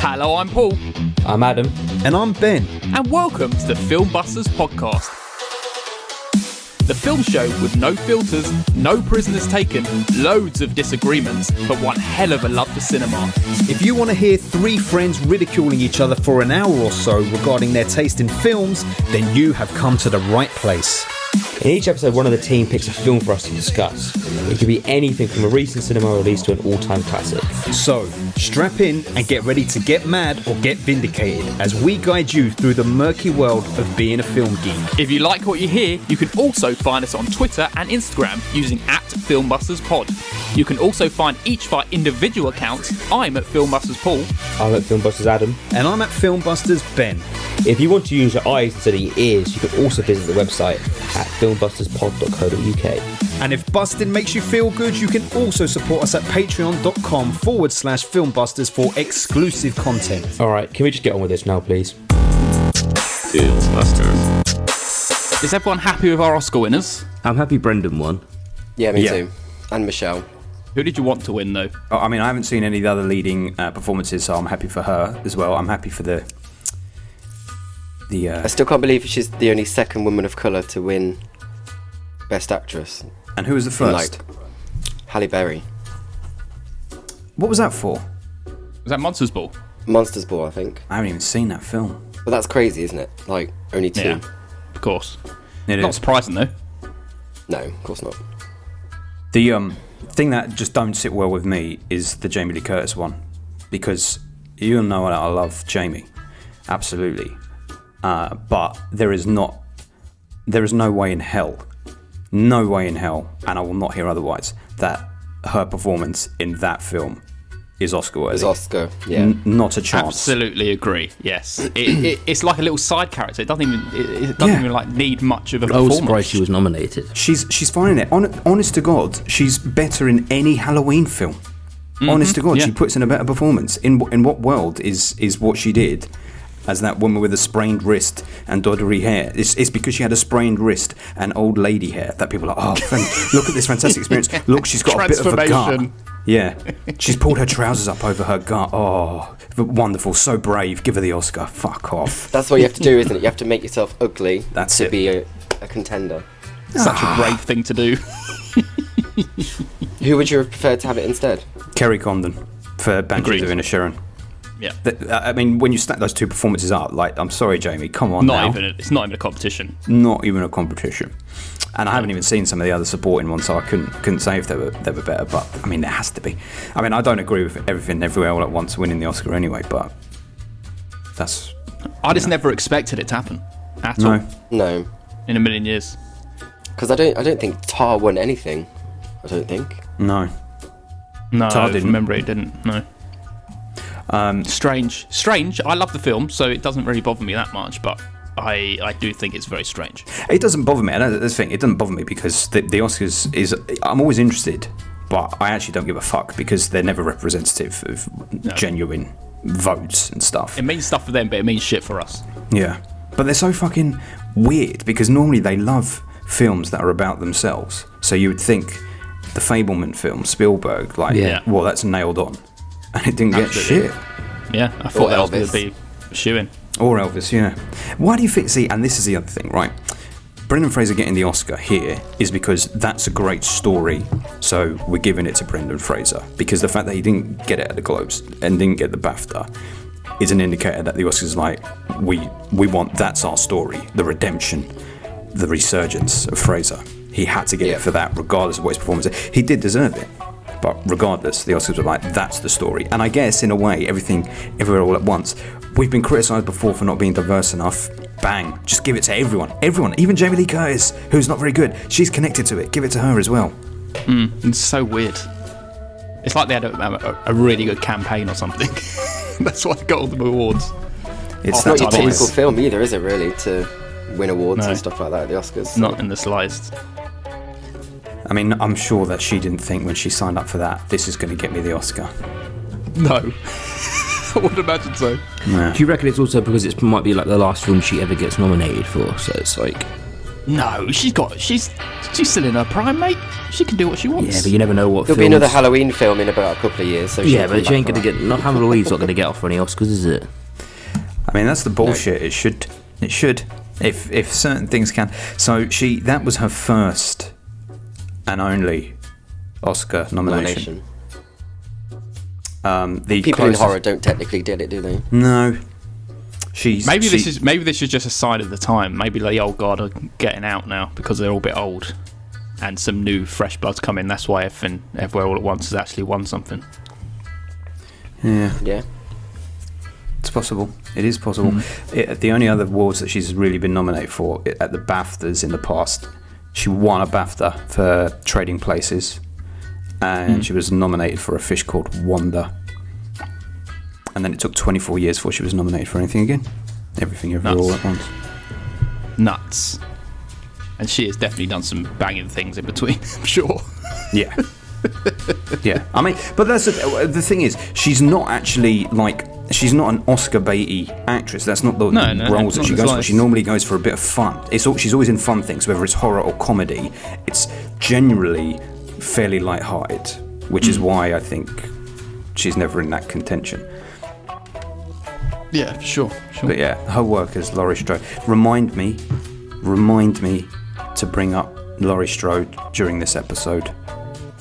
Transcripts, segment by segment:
Hello, I'm Paul. I'm Adam. And I'm Ben. And welcome to the Filmbusters podcast. The film show with no filters, no prisoners taken, loads of disagreements, but one hell of a love for cinema. If you want to hear three friends ridiculing each other for an hour or so regarding their taste in films, then you have come to the right place. In each episode, one of the team picks a film for us to discuss. It could be anything from a recent cinema release to an all-time classic. So, strap in and get ready to get mad or get vindicated as we guide you through the murky world of being a film geek. If you like what you hear, you can also find us on Twitter and Instagram using @FilmbustersPod. You can also find each of our individual accounts. I'm at Filmbusters Paul. I'm at Filmbusters Adam. And I'm at Filmbusters Ben. If you want to use your eyes instead of your ears, you can also visit the website at filmbusterspod.co.uk. And if busting makes you feel good, you can also support us at patreon.com/filmbusters for exclusive content. Alright, can we just get on with this now, please? Filmbusters. Is everyone happy with our Oscar winners? I'm happy Brendan won. Yeah, me too. And Michelle. Who did you want to win, though? I mean, I haven't seen any of the other leading performances, so I'm happy for her as well. I'm happy for the I still can't believe she's the only second woman of colour to win Best Actress. And who was the first? Halle Berry. What was that for? Was that Monsters Ball? Monsters Ball, I think. I haven't even seen that film. But that's crazy, isn't it? Like, only two. Yeah, of course. It Not is. surprising, though. No, of course not. The thing that just don't sit well with me is the Jamie Lee Curtis one, because you know I love Jamie, absolutely, but there is no way in hell, and I will not hear otherwise, that her performance in that film is Oscar worthy. It's Oscar, yeah. Not a chance. Absolutely agree. Yes, it's like a little side character. It doesn't even like need much of a I was performance. surprised she was nominated. She's fine in it. Honest to God, she's better in any Halloween film. Honest to God, yeah. she puts in a better performance. In what world is what she did as that woman with a sprained wrist and doddery hair? It's because she had a sprained wrist and old lady hair that people are like, look at this fantastic experience. Look, she's got a bit of a gut. Transformation. Yeah, she's pulled her trousers up over her gut. Oh, wonderful, so brave. Give her the Oscar. Fuck off. That's what you have to do, isn't it? You have to make yourself ugly That's to it. be a contender. Such a brave thing to do. Who would you have preferred to have it instead? Kerry Condon for Banshees of Agreed. Inisherin. Yeah. I mean, when you stack those two performances up, like, I'm sorry, Jamie, come on now. It's not even a competition. Not even a competition. And I haven't even seen some of the other supporting ones, so I couldn't say if they were better. But I mean, there has to be. I mean, I don't agree with everything everywhere all at once winning the Oscar anyway, but that's. I just never expected it to happen at No. all No. in a million years. Because I don't think Tar won anything. I don't think. No. No, Tar from didn't. memory it didn't. No. Strange. I love the film, so it doesn't really bother me that much. But I do think it's very strange. It doesn't bother me. That's the thing. It doesn't bother me because the Oscars is. I'm always interested, but I actually don't give a fuck because they're never representative of genuine votes and stuff. It means stuff for them, but it means shit for us. Yeah. But they're so fucking weird because normally they love films that are about themselves. So you would think the Fableman film, Spielberg, like, Yeah. well, that's nailed on. And it didn't get Absolutely. shit. Yeah, I thought Or that was going to Elvis. be shoo-in. Or Elvis, yeah. Why do you think, see, and this is the other thing, right? Brendan Fraser getting the Oscar here is because that's a great story, so we're giving it to Brendan Fraser. Because the fact that he didn't get it at the Globes and didn't get the BAFTA is an indicator that the Oscars like, we want, that's our story, the redemption, the resurgence of Fraser. He had to get it for that, regardless of what his performance is. He did deserve it. But regardless, the Oscars were like, that's the story. And I guess, in a way, everything, everywhere, all at once. We've been criticised before for not being diverse enough. Bang. Just give it to everyone. Everyone. Even Jamie Lee Curtis, who's not very good. She's connected to it. Give it to her as well. It's so weird. It's like they had a really good campaign or something. That's why they got all the awards. It's It's not your type of typical list. film either, is it, really, to win awards No. and stuff like that at the Oscars? Not in the slightest. I mean, I'm sure that she didn't think when she signed up for that, this is going to get me the Oscar. No. I would imagine so. Yeah. Do you reckon it's also because it might be like the last film she ever gets nominated for? So it's like No, she's still in her prime, mate. She can do what she wants. Yeah, but you never know what There'll be another Halloween film in about a couple of years. So Yeah, but she ain't going to get... Not Halloween's not going to get off for any Oscars, is it? I mean, that's the bullshit. It should. If certain things can. So that was her first and only Oscar nomination. The people in horror don't technically get it, do they? No. Maybe this is just a sign of the time. Maybe the old guard are getting out now because they're all a bit old, and some new fresh blood's come in. That's why Everywhere All at Once has actually won something. Yeah. It's possible. It is possible. The only other awards that she's really been nominated for at the BAFTAs in the past, she won a BAFTA for Trading Places, and she was nominated for A Fish Called Wanda. And then it took 24 years before she was nominated for anything again. Everything Everywhere All at Once. Nuts. And she has definitely done some banging things in between, I'm sure. Yeah. Yeah. I mean, but that's the thing is, she's not actually she's not an Oscar baity actress. That's not the roles that she goes for. She normally goes for a bit of fun. She's always in fun things, whether it's horror or comedy. It's generally fairly light-hearted, which is why I think she's never in that contention. Yeah, for sure. But yeah, her work as Laurie Strode. Remind me to bring up Laurie Strode during this episode,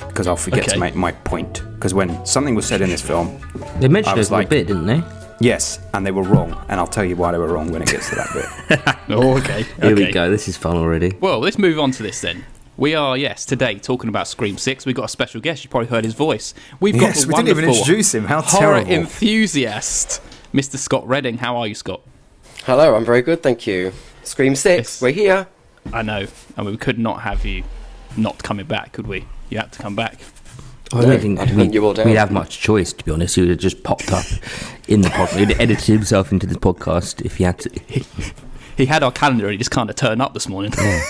because I'll forget to make my point. Because when something was said in this film, they mentioned it a bit, didn't they? Yes, and they were wrong, and I'll tell you why they were wrong when it gets to that bit. Oh, okay. Here we go. This is fun already. Well, let's move on to this then. We are, today talking about Scream 6. We've got a special guest. You probably heard his voice. We've got the we didn't even introduce him. How horror terrible. enthusiast, Mr. Scott Redding. How are you, Scott? Hello, I'm very good, thank you. Scream 6, we're here. I know. I mean, we could not have you not coming back, could we? You had to come back. I don't think I'd hunt you all down. we'd have much choice, to be honest. He would have just popped up in the podcast. He'd edited himself into this podcast if he had to. He had our calendar and he just kind of turned up this morning. Yeah.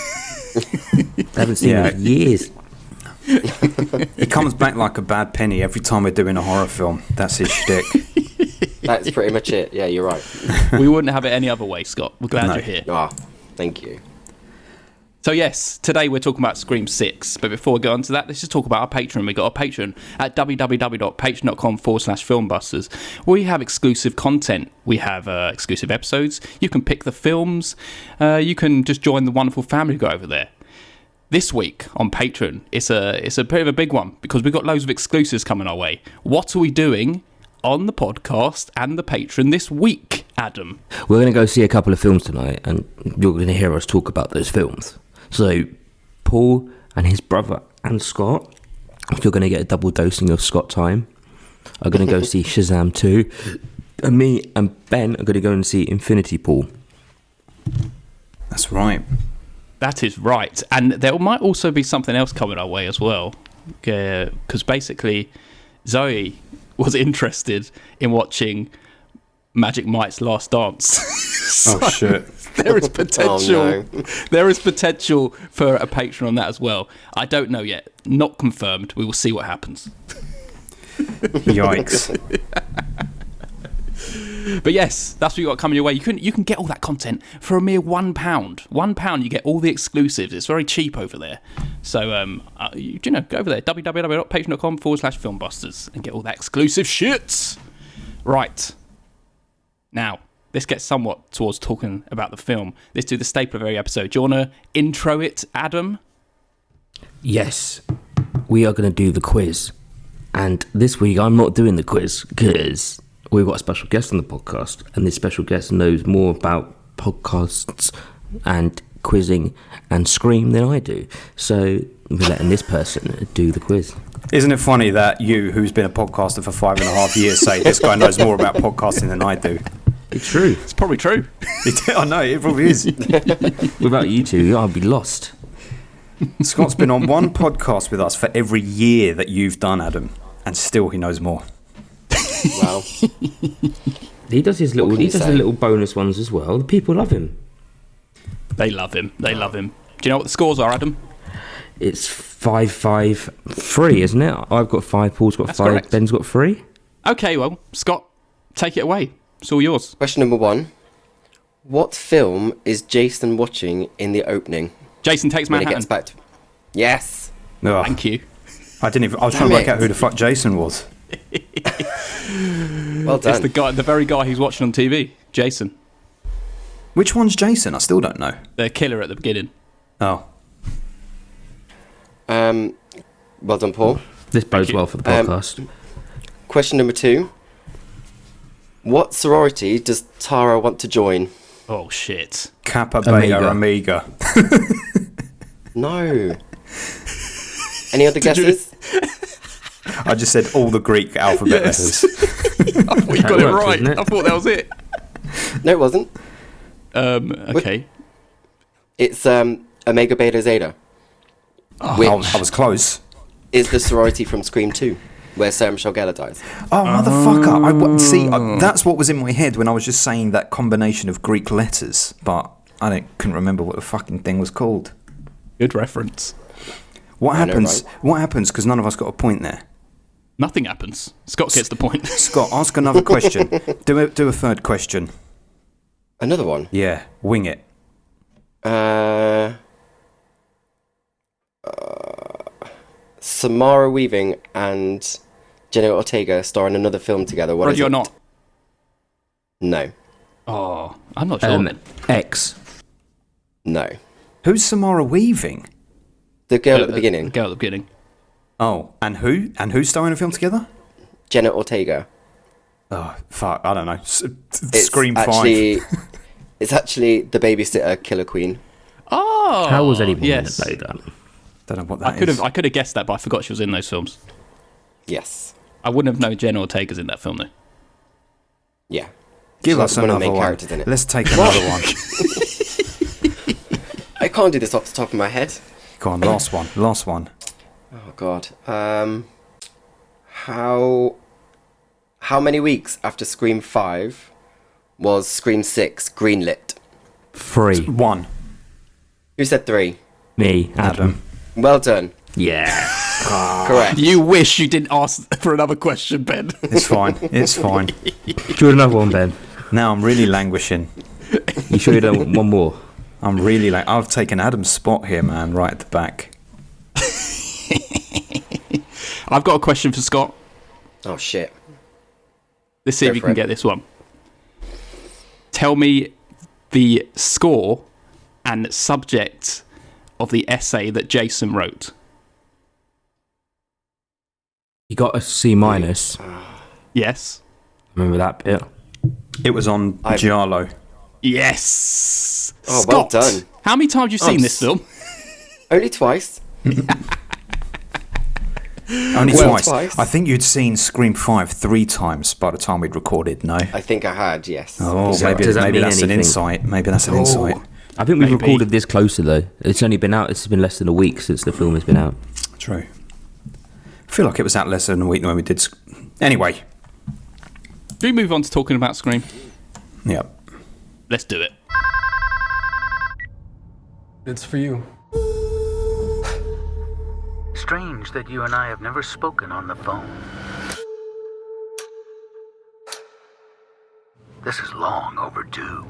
I haven't seen him in years. He comes back like a bad penny every time we're doing a horror film. That's his shtick. That's pretty much it. Yeah, you're right. We wouldn't have it any other way, Scott. We're glad you're here. Ah, thank you. So yes, today we're talking about Scream 6, but before we go on to that, let's just talk about our Patreon. We've got our Patreon at www.patreon.com/filmbusters. We have exclusive content. We have exclusive episodes. You can pick the films. You can just join the wonderful family go over there. This week on Patreon, it's a bit of a big one because we've got loads of exclusives coming our way. What are we doing on the podcast and the Patreon this week, Adam? We're going to go see a couple of films tonight, and you're going to hear us talk about those films. So, Paul and his brother and Scott, you're going to get a double dosing of Scott time, are going to go see Shazam 2. And me and Ben are going to go and see Infinity Pool. That's right. That is right. And there might also be something else coming our way as well. Because basically, Zoe was interested in watching Magic Mike's Last Dance. So oh, shit. There is potential. Oh, no. There is potential for a Patreon on that as well. I don't know yet. Not confirmed. We will see what happens. Yikes. But yes, that's what you got coming your way. You can get all that content for a mere £1. £1, you get all the exclusives. It's very cheap over there. So go over there, www.patreon.com/filmbusters, and get all that exclusive shit. Right. Now, let's get somewhat towards talking about the film. Let's do the staple of every episode. Do you want to intro it, Adam? Yes, we are going to do the quiz. And this week I'm not doing the quiz because we've got a special guest on the podcast, and this special guest knows more about podcasts and quizzing and Scream than I do. So we're letting this person do the quiz. Isn't it funny that you, who's been a podcaster for 5.5 years, say this guy knows more about podcasting than I do? It's true. It's probably true. I know, it probably is. Without you two, I'd be lost. Scott's been on one podcast with us for every year that you've done, Adam, and still he knows more. Wow. He does his little. He does the little bonus ones as well. The people love him. They love him. They love him. Do you know what the scores are, Adam? It's 5-5-3, isn't it? I've got 5. Paul's got That's 5. correct. Ben's got 3. Okay, well, Scott, take it away. It's all yours. Question number 1. What film is Jason watching in the opening? Jason Takes when he Manhattan. gets back to... Yes. Ugh. Thank you. I didn't even. I was trying to work out who the fuck Jason was. Well done. It's the very guy who's watching on TV, Jason, Which one's Jason? I still don't know. the killer at the beginning. Oh, Well done, Paul. This bodes well for the podcast. Question number 2. What sorority does Tara want to join? Oh shit! Kappa Beta Omega. Omega. No. Any other guesses? I just said all the Greek alphabet Yes. letters. I thought you got it works, right. doesn't it? I thought that was it. No, it wasn't. Okay. It's Omega Beta Zeta, which I was close. is the sorority from Scream 2, where Sarah Michelle Gellar dies. Oh, motherfucker. See, that's what was in my head when I was just saying that combination of Greek letters, but I couldn't remember what the fucking thing was called. Good reference. What I know, happens? right? What happens? Because none of us got a point there. Nothing happens. Scott gets the point. Scott, ask another question. Do a third question. Another one. Yeah, wing it. Samara Weaving and Jenna Ortega star in another film together. What is Ready or it? not? No. Oh, I'm not sure. X. No. Who's Samara Weaving? The girl at the beginning. The girl at the beginning. Oh, and who? And who's starring a film together? Jenna Ortega. Oh, fuck, I don't know. It's Scream 5. actually, it's actually the babysitter Killer Queen. Oh, How was anyone yes. going to know that? Don't know what that is. I could have guessed that, but I forgot she was in those films. Yes. I wouldn't have known Jenna Ortega's in that film though. Yeah. Give She's us one of the another main one. characters in it. Let's take another one. I can't do this off the top of my head. Go on, last one. Last one. Oh God. How many weeks after Scream 5 was Scream 6 greenlit? 3. 1. Who said 3? Me, Adam. Well done. Yeah. Correct. You wish you didn't ask for another question, Ben. It's fine. It's fine. Do you want another one, Ben? Now I'm really languishing. You sure you don't want one more? I'm really I've taken Adam's spot here, man, right at the back. I've got a question for Scott. Oh shit. Let's see Go if you for can it. get this one. Tell me the score and subject of the essay that Jason wrote. You got a C minus. Yes. Remember that bit? It was on I've- Giallo. Yes. Oh, Scott, well done. how many times have you seen I'm this film? Only twice. Only Well, twice. twice. I think you'd seen Scream 5 3 times by the time we'd recorded, no? I think I had, yes. Oh, Does that maybe mean that's an anything? insight. Maybe that's an insight. I think we've Maybe. recorded this closer though. It's only been out. It's been less than a week since the film has been out. True. I feel like it was out less than a week when we did. Anyway. Do we move on to talking about Scream? Yep. Let's do it. It's for you. Strange that you and I have never spoken on the phone. This is long overdue.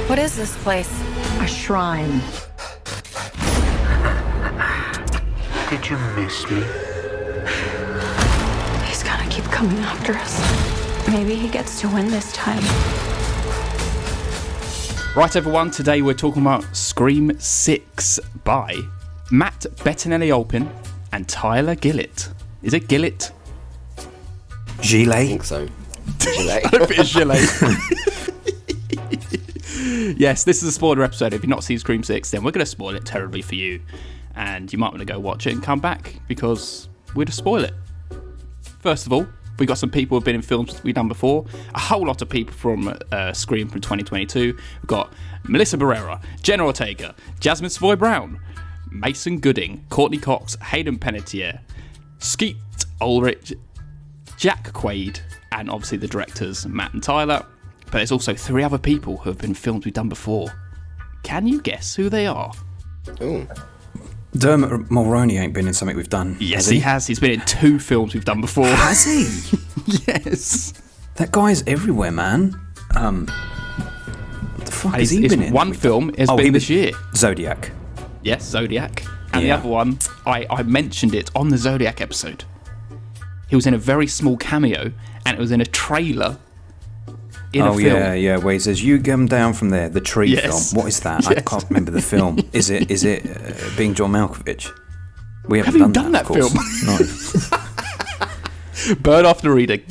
What is this place? A shrine. Did you miss me? He's gonna keep coming after us. Maybe he gets to win this time. Right, everyone, today we're talking about Scream 6 by Matt Bettinelli-Olpin and Tyler Gillett. Is it Gillett? I Gilet. think so. Gillette. I don't think it's Gillett. Yes, this is a spoiler episode. If you've not seen Scream 6, then we're going to spoil it terribly for you. And you might want to go watch it and come back because we're to spoil it. First of all, we got some people who've been in films we've done before. A whole lot of people from Scream from 2022. We've got Melissa Barrera, Jenna Ortega, Jasmine Savoy Brown, Mason Gooding, Courtney Cox, Hayden Panettiere, Skeet Ulrich, Jack Quaid, and obviously the directors Matt and Tyler. But there's also 3 other people who have been films we've done before. Can you guess who they are? Ooh. Dermot Mulroney ain't been in something we've done. Yes, he has. He's been in 2 films we've done before. Has he? Yes. That guy's everywhere, man. What the fuck has he been in? One film has been this year. Zodiac. Yes, Zodiac. And Yeah. the other one, I mentioned it on the Zodiac episode. He was in a very small cameo, and it was in a trailer in a film. Yeah, where he says, "You come down from there." The tree Yes. film. What is that? I Yes. can't remember the film. Is it being John Malkovich? We haven't Have you done done that of course. No. Bird after reading.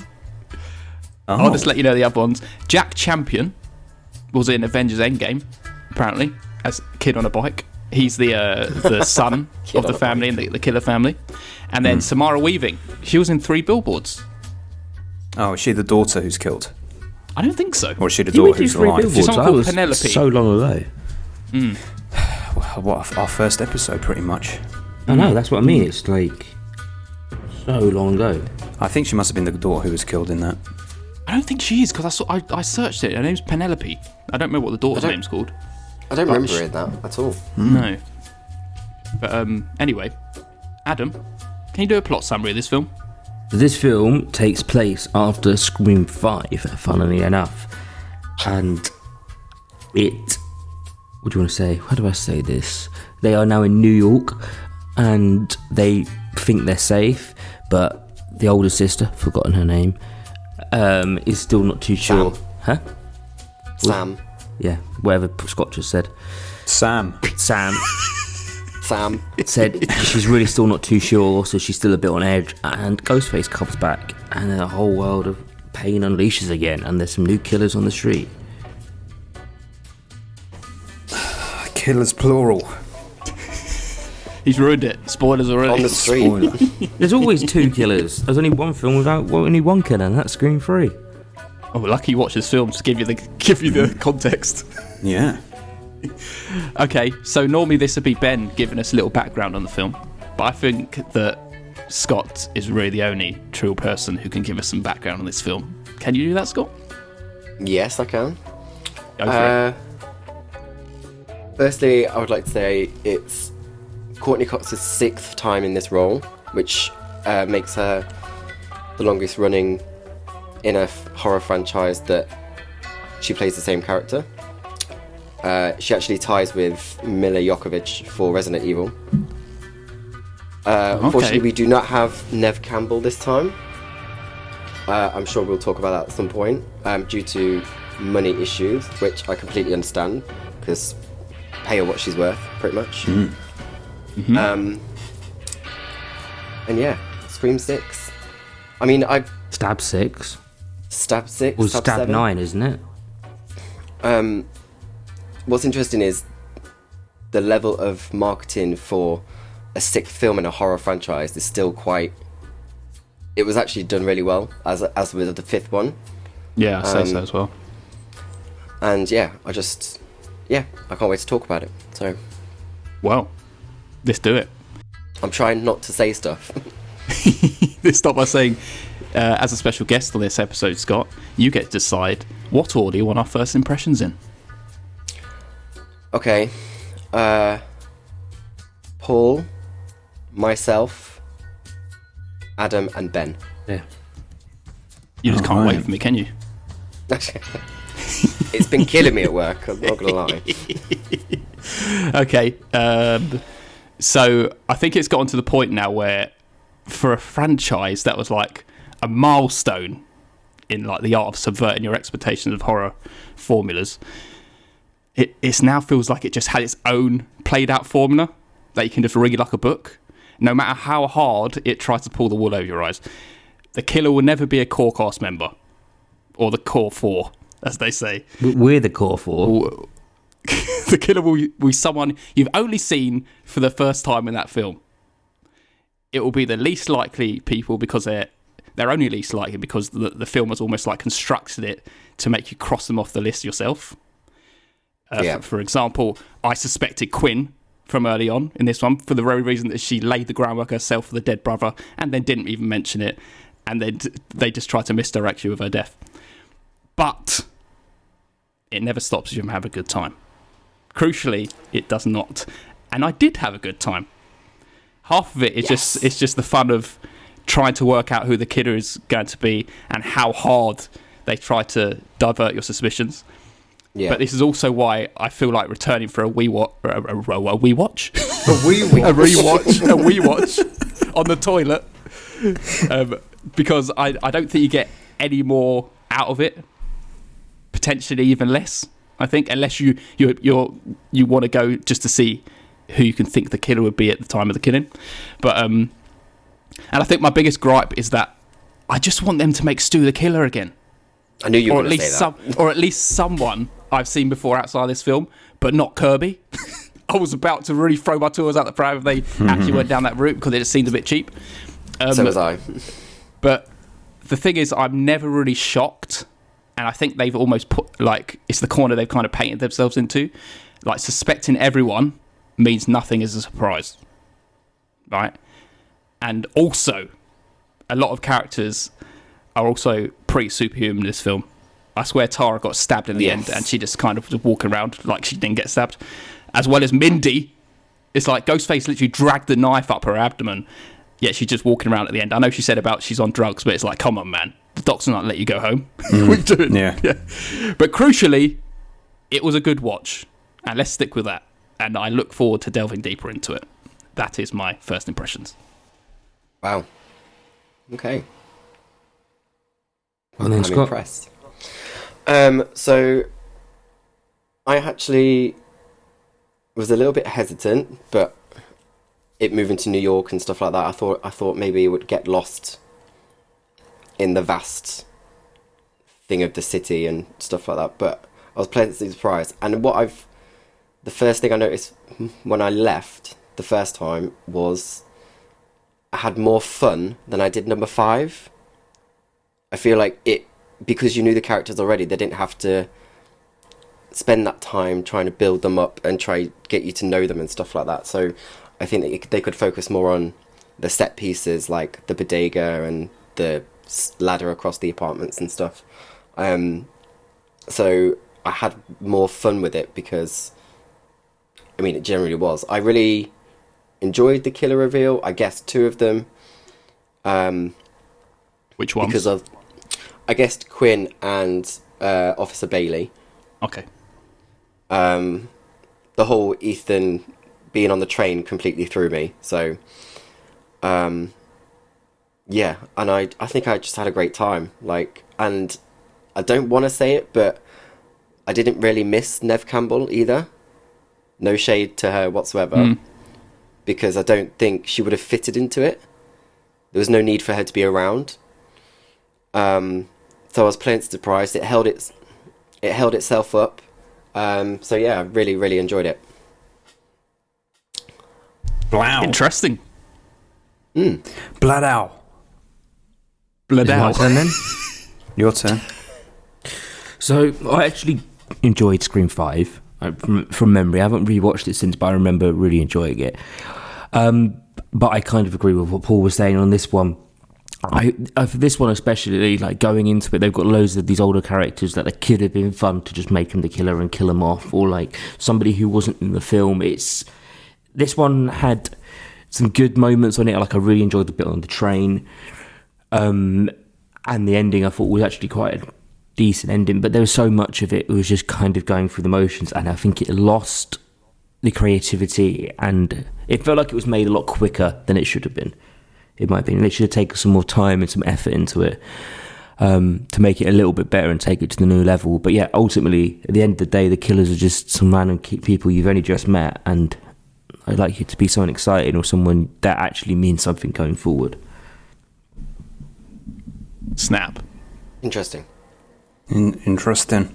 Oh. I'll just let you know the other ones. Jack Champion was in Avengers Endgame, apparently, as a kid on a bike. He's the son of the family and the killer family. And then Samara Weaving. She was in 3 Billboards. Oh, is she the daughter who's killed? I don't think so. Or is she the Did we daughter do who's 3 alive? billboards? someone That called was Penelope. so long ago. What our first episode, pretty much. I know, that's what I mean. It's like so long ago. I think she must have been the daughter who was killed in that. I don't think she is, because I searched it. Her name's Penelope. I don't remember what the daughter's name's called. I don't remember it that at all. No. But anyway, Adam, can you do a plot summary of this film? This film takes place after Scream 5, funnily enough. And it... What do you want to say? How do I say this? They are now in New York, and they think they're safe, but the older sister, forgotten her name, is still not too sure. Huh? Sam. Yeah, whatever Scott just said. Sam. Sam Sam. said she's really still not too sure, so she's still a bit on edge, and Ghostface comes back, and then a whole world of pain unleashes again, and there's some new killers on the street. Killers plural. He's ruined it. Spoilers already. On the street. Spoiler. There's always 2 killers. There's only one film without only 1 killer, and that's Scream 3. Oh, lucky you watch this film to give you the context. Yeah. Okay, so normally this would be Ben giving us a little background on the film, but I think that Scott is really the only true person who can give us some background on this film. Can you do that, Scott? Yes, I can. Go for it. Firstly, I would like to say it's Courtney Cox's 6th time in this role, which makes her the longest running in a horror franchise that she plays the same character. She actually ties with Mila Jovovich for Resident Evil. Unfortunately, we do not have Nev Campbell this time. I'm sure we'll talk about that at some point, due to money issues, which I completely understand, because pay her what she's worth, pretty much. And yeah, Scream 6. I mean, Stab 6. Stab 6, Or Stab Stab 7. 9, isn't it? What's interesting is the level of marketing for a 6th film in a horror franchise is still quite... It was actually done really well, as with the 5th one. Yeah, I'd say so as well. And yeah, I can't wait to talk about it. So Well, let's do it. I'm trying not to say stuff. Let's start by saying, as a special guest on this episode, Scott, you get to decide what order you want our first impressions in. Okay. Paul, myself, Adam, and Ben. Yeah. You just can't Alright. wait for me, can you? It's been killing me at work, I'm not gonna lie. Okay, so I think it's gotten to the point now where, for a franchise that was like a milestone in like the art of subverting your expectations of horror formulas, it now feels like it just had its own played out formula that you can just read like a book. No matter how hard it tries to pull the wool over your eyes, the killer will never be a core cast member, or the core 4, as they say. We're the core 4. The killer will be someone you've only seen for the first time in that film. It will be the least likely people, because they're only least likely because the film has almost like constructed it to make you cross them off the list yourself. For example, I suspected Quinn from early on in this one for the very reason that she laid the groundwork herself for the dead brother and then didn't even mention it, and then they just tried to misdirect you with her death. But it never stops you from having a good time. Crucially, it does not. And I did have a good time. Half of it is just the fun of trying to work out who the killer is going to be and how hard they try to divert your suspicions. Yeah. But this is also why I feel like returning for a rewatch on the toilet, because I don't think you get any more out of it. Potentially even less, I think, unless you want to go just to see who you can think the killer would be at the time of the killing. But and I think my biggest gripe is that I just want them to make Stu the killer again. I knew you were going to say that. Or at least someone I've seen before outside this film, but not Kirby. I was about to really throw my tools out the pram if they actually went down that route, because it just seemed a bit cheap. So was I. But the thing is, I'm never really shocked, and I think they've almost put, like, it's the corner they've kind of painted themselves into. Like, suspecting everyone means nothing is a surprise, right? And also, a lot of characters are also pretty superhuman in this film. I swear Tara got stabbed in the end, and she just kind of was walking around like she didn't get stabbed. As well as Mindy. It's like Ghostface literally dragged the knife up her abdomen, yet she's just walking around at the end. I know she said about she's on drugs, but it's like, come on, man. The doctor's not let you go home. What are you doing? Yeah. But crucially, it was a good watch. And let's stick with that. And I look forward to delving deeper into it. That is my first impressions. Wow. Okay. And then I'm Scott. impressed. So I actually was a little bit hesitant, but it moving to New York and stuff like that, I thought maybe it would get lost in the vast thing of the city and stuff like that. But I was pleasantly surprised. And the first thing I noticed when I left the first time was I had more fun than I did number 5. I feel like because you knew the characters already, they didn't have to spend that time trying to build them up and try to get you to know them and stuff like that. So I think that they could focus more on the set pieces, like the bodega and the ladder across the apartments and stuff. So I had more fun with it because, I mean, it generally was. I really enjoyed the killer reveal. I guessed 2 of them. Which ones? Because I guessed Quinn and Officer Bailey. Okay. The whole Ethan being on the train completely threw me. So, yeah, and I think I just had a great time. Like, and I don't want to say it, but I didn't really miss Neve Campbell either. No shade to her whatsoever, because I don't think she would have fitted into it. There was no need for her to be around. So I was pleasantly surprised. It held itself up. So yeah, I really, really enjoyed it. Wow. Interesting. Blood owl. Blood Is it my out. turn then? Your turn. So I actually enjoyed Scream 5 from memory. I haven't rewatched it since, but I remember really enjoying it. But I kind of agree with what Paul was saying on this one. For this one especially, like going into it, they've got loads of these older characters that it could have been fun to just make him the killer and kill him off, or like somebody who wasn't in the film. This one had some good moments on it. Like I really enjoyed the bit on the train, and the ending I thought was actually quite a decent ending. But there was so much of it was just kind of going through the motions, and I think it lost the creativity, and it felt like it was made a lot quicker than it should have been. In my opinion, they should have taken some more time and some effort into it to make it a little bit better and take it to the new level. But yeah, ultimately, at the end of the day, the killers are just some random people you've only just met, and I'd like you to be someone exciting or someone that actually means something going forward. Snap. Interesting. Interesting.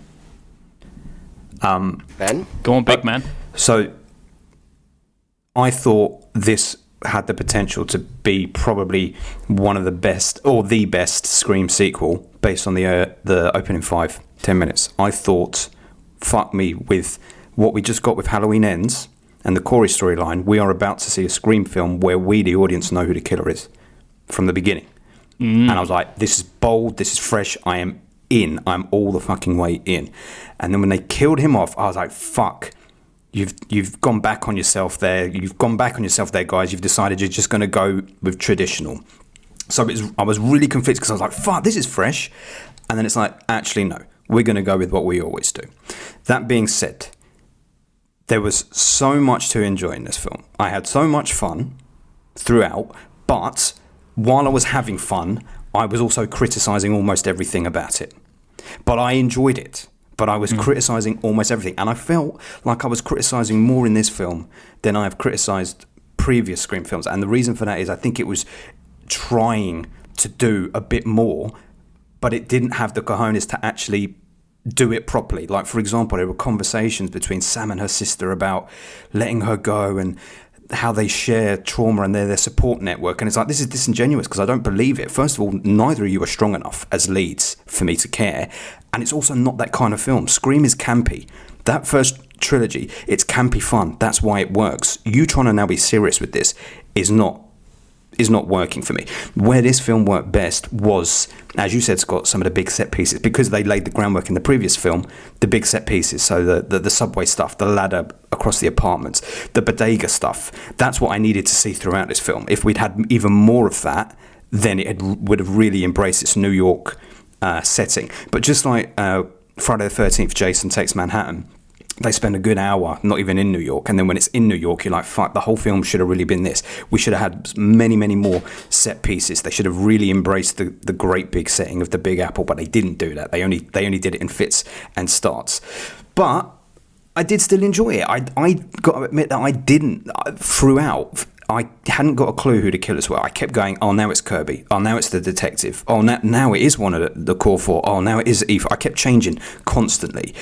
Ben? Go on, big man. So I thought this had the potential to be probably one of the best, or the best Scream sequel based on the opening 5-10 minutes. I thought, fuck me, with what we just got with Halloween Ends and the Corey storyline, we are about to see a Scream film where we, the audience, know who the killer is from the beginning. And I was like, this is bold, this is fresh, I am in. I'm all the fucking way in. And then when they killed him off, I was like, fuck, You've gone back on yourself there. You've gone back on yourself there, guys. You've decided you're just going to go with traditional. So I was really conflicted because I was like, fuck, this is fresh. And then it's like, actually, no, we're going to go with what we always do. That being said, there was so much to enjoy in this film. I had so much fun throughout, but while I was having fun, I was also criticising almost everything about it. But I enjoyed it. But I was criticising almost everything. And I felt like I was criticising more in this film than I have criticised previous Scream films. And the reason for that is I think it was trying to do a bit more, but it didn't have the cojones to actually do it properly. Like, for example, there were conversations between Sam and her sister about letting her go and how they share trauma and they're their support network. And it's like, this is disingenuous because I don't believe it. First of all, neither of you are strong enough as leads for me to care. And it's also not that kind of film. Scream is campy. That first trilogy, it's campy fun. That's why it works. You trying to now be serious with this is not working for me. Where this film worked best was, as you said, Scott, some of the big set pieces, because they laid the groundwork in the previous film, the big set pieces, so the subway stuff, the ladder across the apartments, the bodega stuff. That's what I needed to see throughout this film. If we'd had even more of that, then it would have really embraced its New York setting. But just like Friday the 13th, Jason Takes Manhattan, they spend a good hour not even in New York, and then when it's in New York, you're like, fuck, the whole film should have really been this. We should have had many, many more set pieces. They should have really embraced the great big setting of the Big Apple, but they didn't do that. They only did it in fits and starts. But I did still enjoy it. I got to admit that I didn't throughout. I hadn't got a clue who the killers were. I kept going, oh, now it's Kirby. Oh, now it's the detective. Oh, now it is one of the core four. Oh, now it is Eva. I kept changing constantly.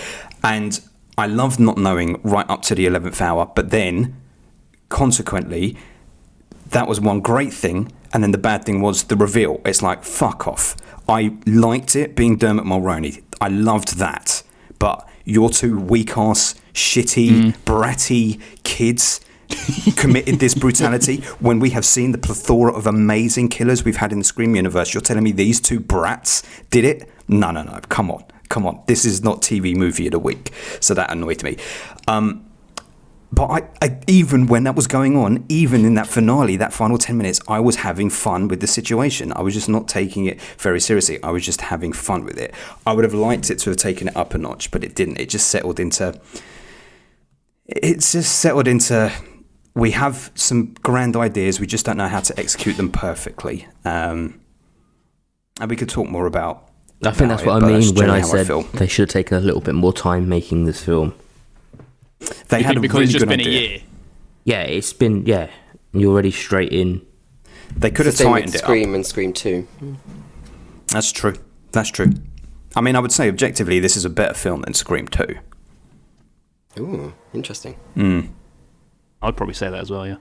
And I loved not knowing right up to the 11th hour, but then, consequently, that was one great thing, and then the bad thing was the reveal. It's like, fuck off. I liked it being Dermot Mulroney. I loved that. But your two weak-ass, shitty, bratty kids committed this brutality when we have seen the plethora of amazing killers we've had in the Scream universe. You're telling me these two brats did it? No. Come on. This is not TV movie of the week. So that annoyed me. But I even when that was going on, even in that finale, that final 10 minutes, I was having fun with the situation. I was just not taking it very seriously. I was just having fun with it. I would have liked it to have taken it up a notch, but it didn't. It just settled into... We have some grand ideas. We just don't know how to execute them perfectly. And we could talk more about... I think that's what I mean when I said they should have taken a little bit more time making this film. They had because really it's just good been idea. a year. Yeah, it's been, you're already straight in. They could have Same with tightened it Scream up. and Scream 2. That's true. I mean, I would say objectively this is a better film than Scream 2. Ooh, interesting. I'd probably say that as well, yeah.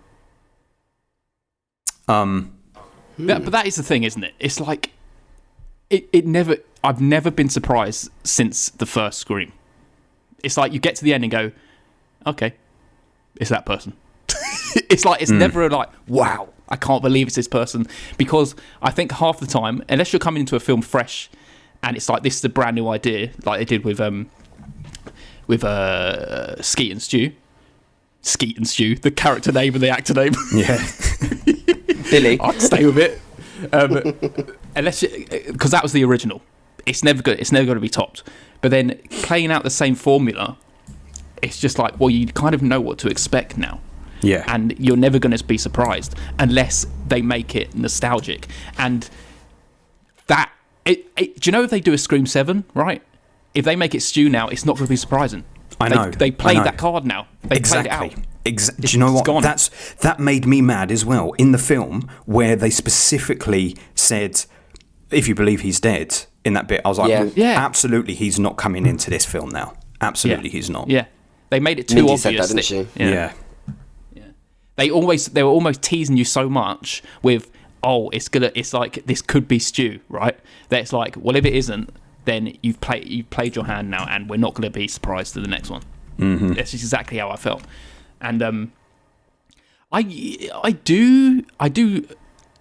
But that is the thing, isn't it? It's like it never. I've never been surprised since the first Scream. It's like you get to the end and go, okay, it's that person. It's like it's never like, wow, I can't believe it's this person, because I think half the time, unless you're coming into a film fresh, and it's like this is a brand new idea, like they did with Skeet and Stew. Skeet and Stew, the character name and the actor name. Yeah. Billy. I'd stay with it. Unless, because that was the original. It's never good. It's never going to be topped. But then playing out the same formula, it's just like, well, you kind of know what to expect now. Yeah. And you're never going to be surprised unless they make it nostalgic. And that, do you know if they do a Scream 7, right? If they make it Stew now, it's not going to be surprising. I know. They played that card now. They played it out. Do you know what? Gone. That made me mad as well. In the film, where they specifically said, if you believe he's dead, in that bit, I was like, absolutely, he's not coming into this film now. Absolutely, he's not. Yeah. They made it too Mindy obvious. said that, didn't she? Yeah. They were almost teasing you so much with, it's like this could be Stew, right? That it's like, well, if it isn't, then you've played your hand now, and we're not going to be surprised to the next one. Mm-hmm. That's just exactly how I felt, and I do,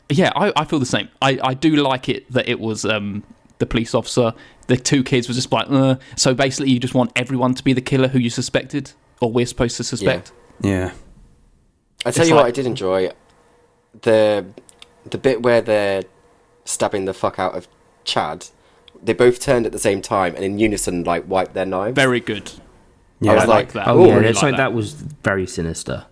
yeah, I feel the same. I do like it that it was the police officer. The two kids were just like, so basically, you just want everyone to be the killer who you suspected or we're supposed to suspect. Yeah. I tell It's you what, like- I did enjoy the bit where they're stabbing the fuck out of Chad. They both turned at the same time and in unison like wiped their knives. Very good. Yeah. I was I like, that. Oh I yeah, really that's like like that was very sinister.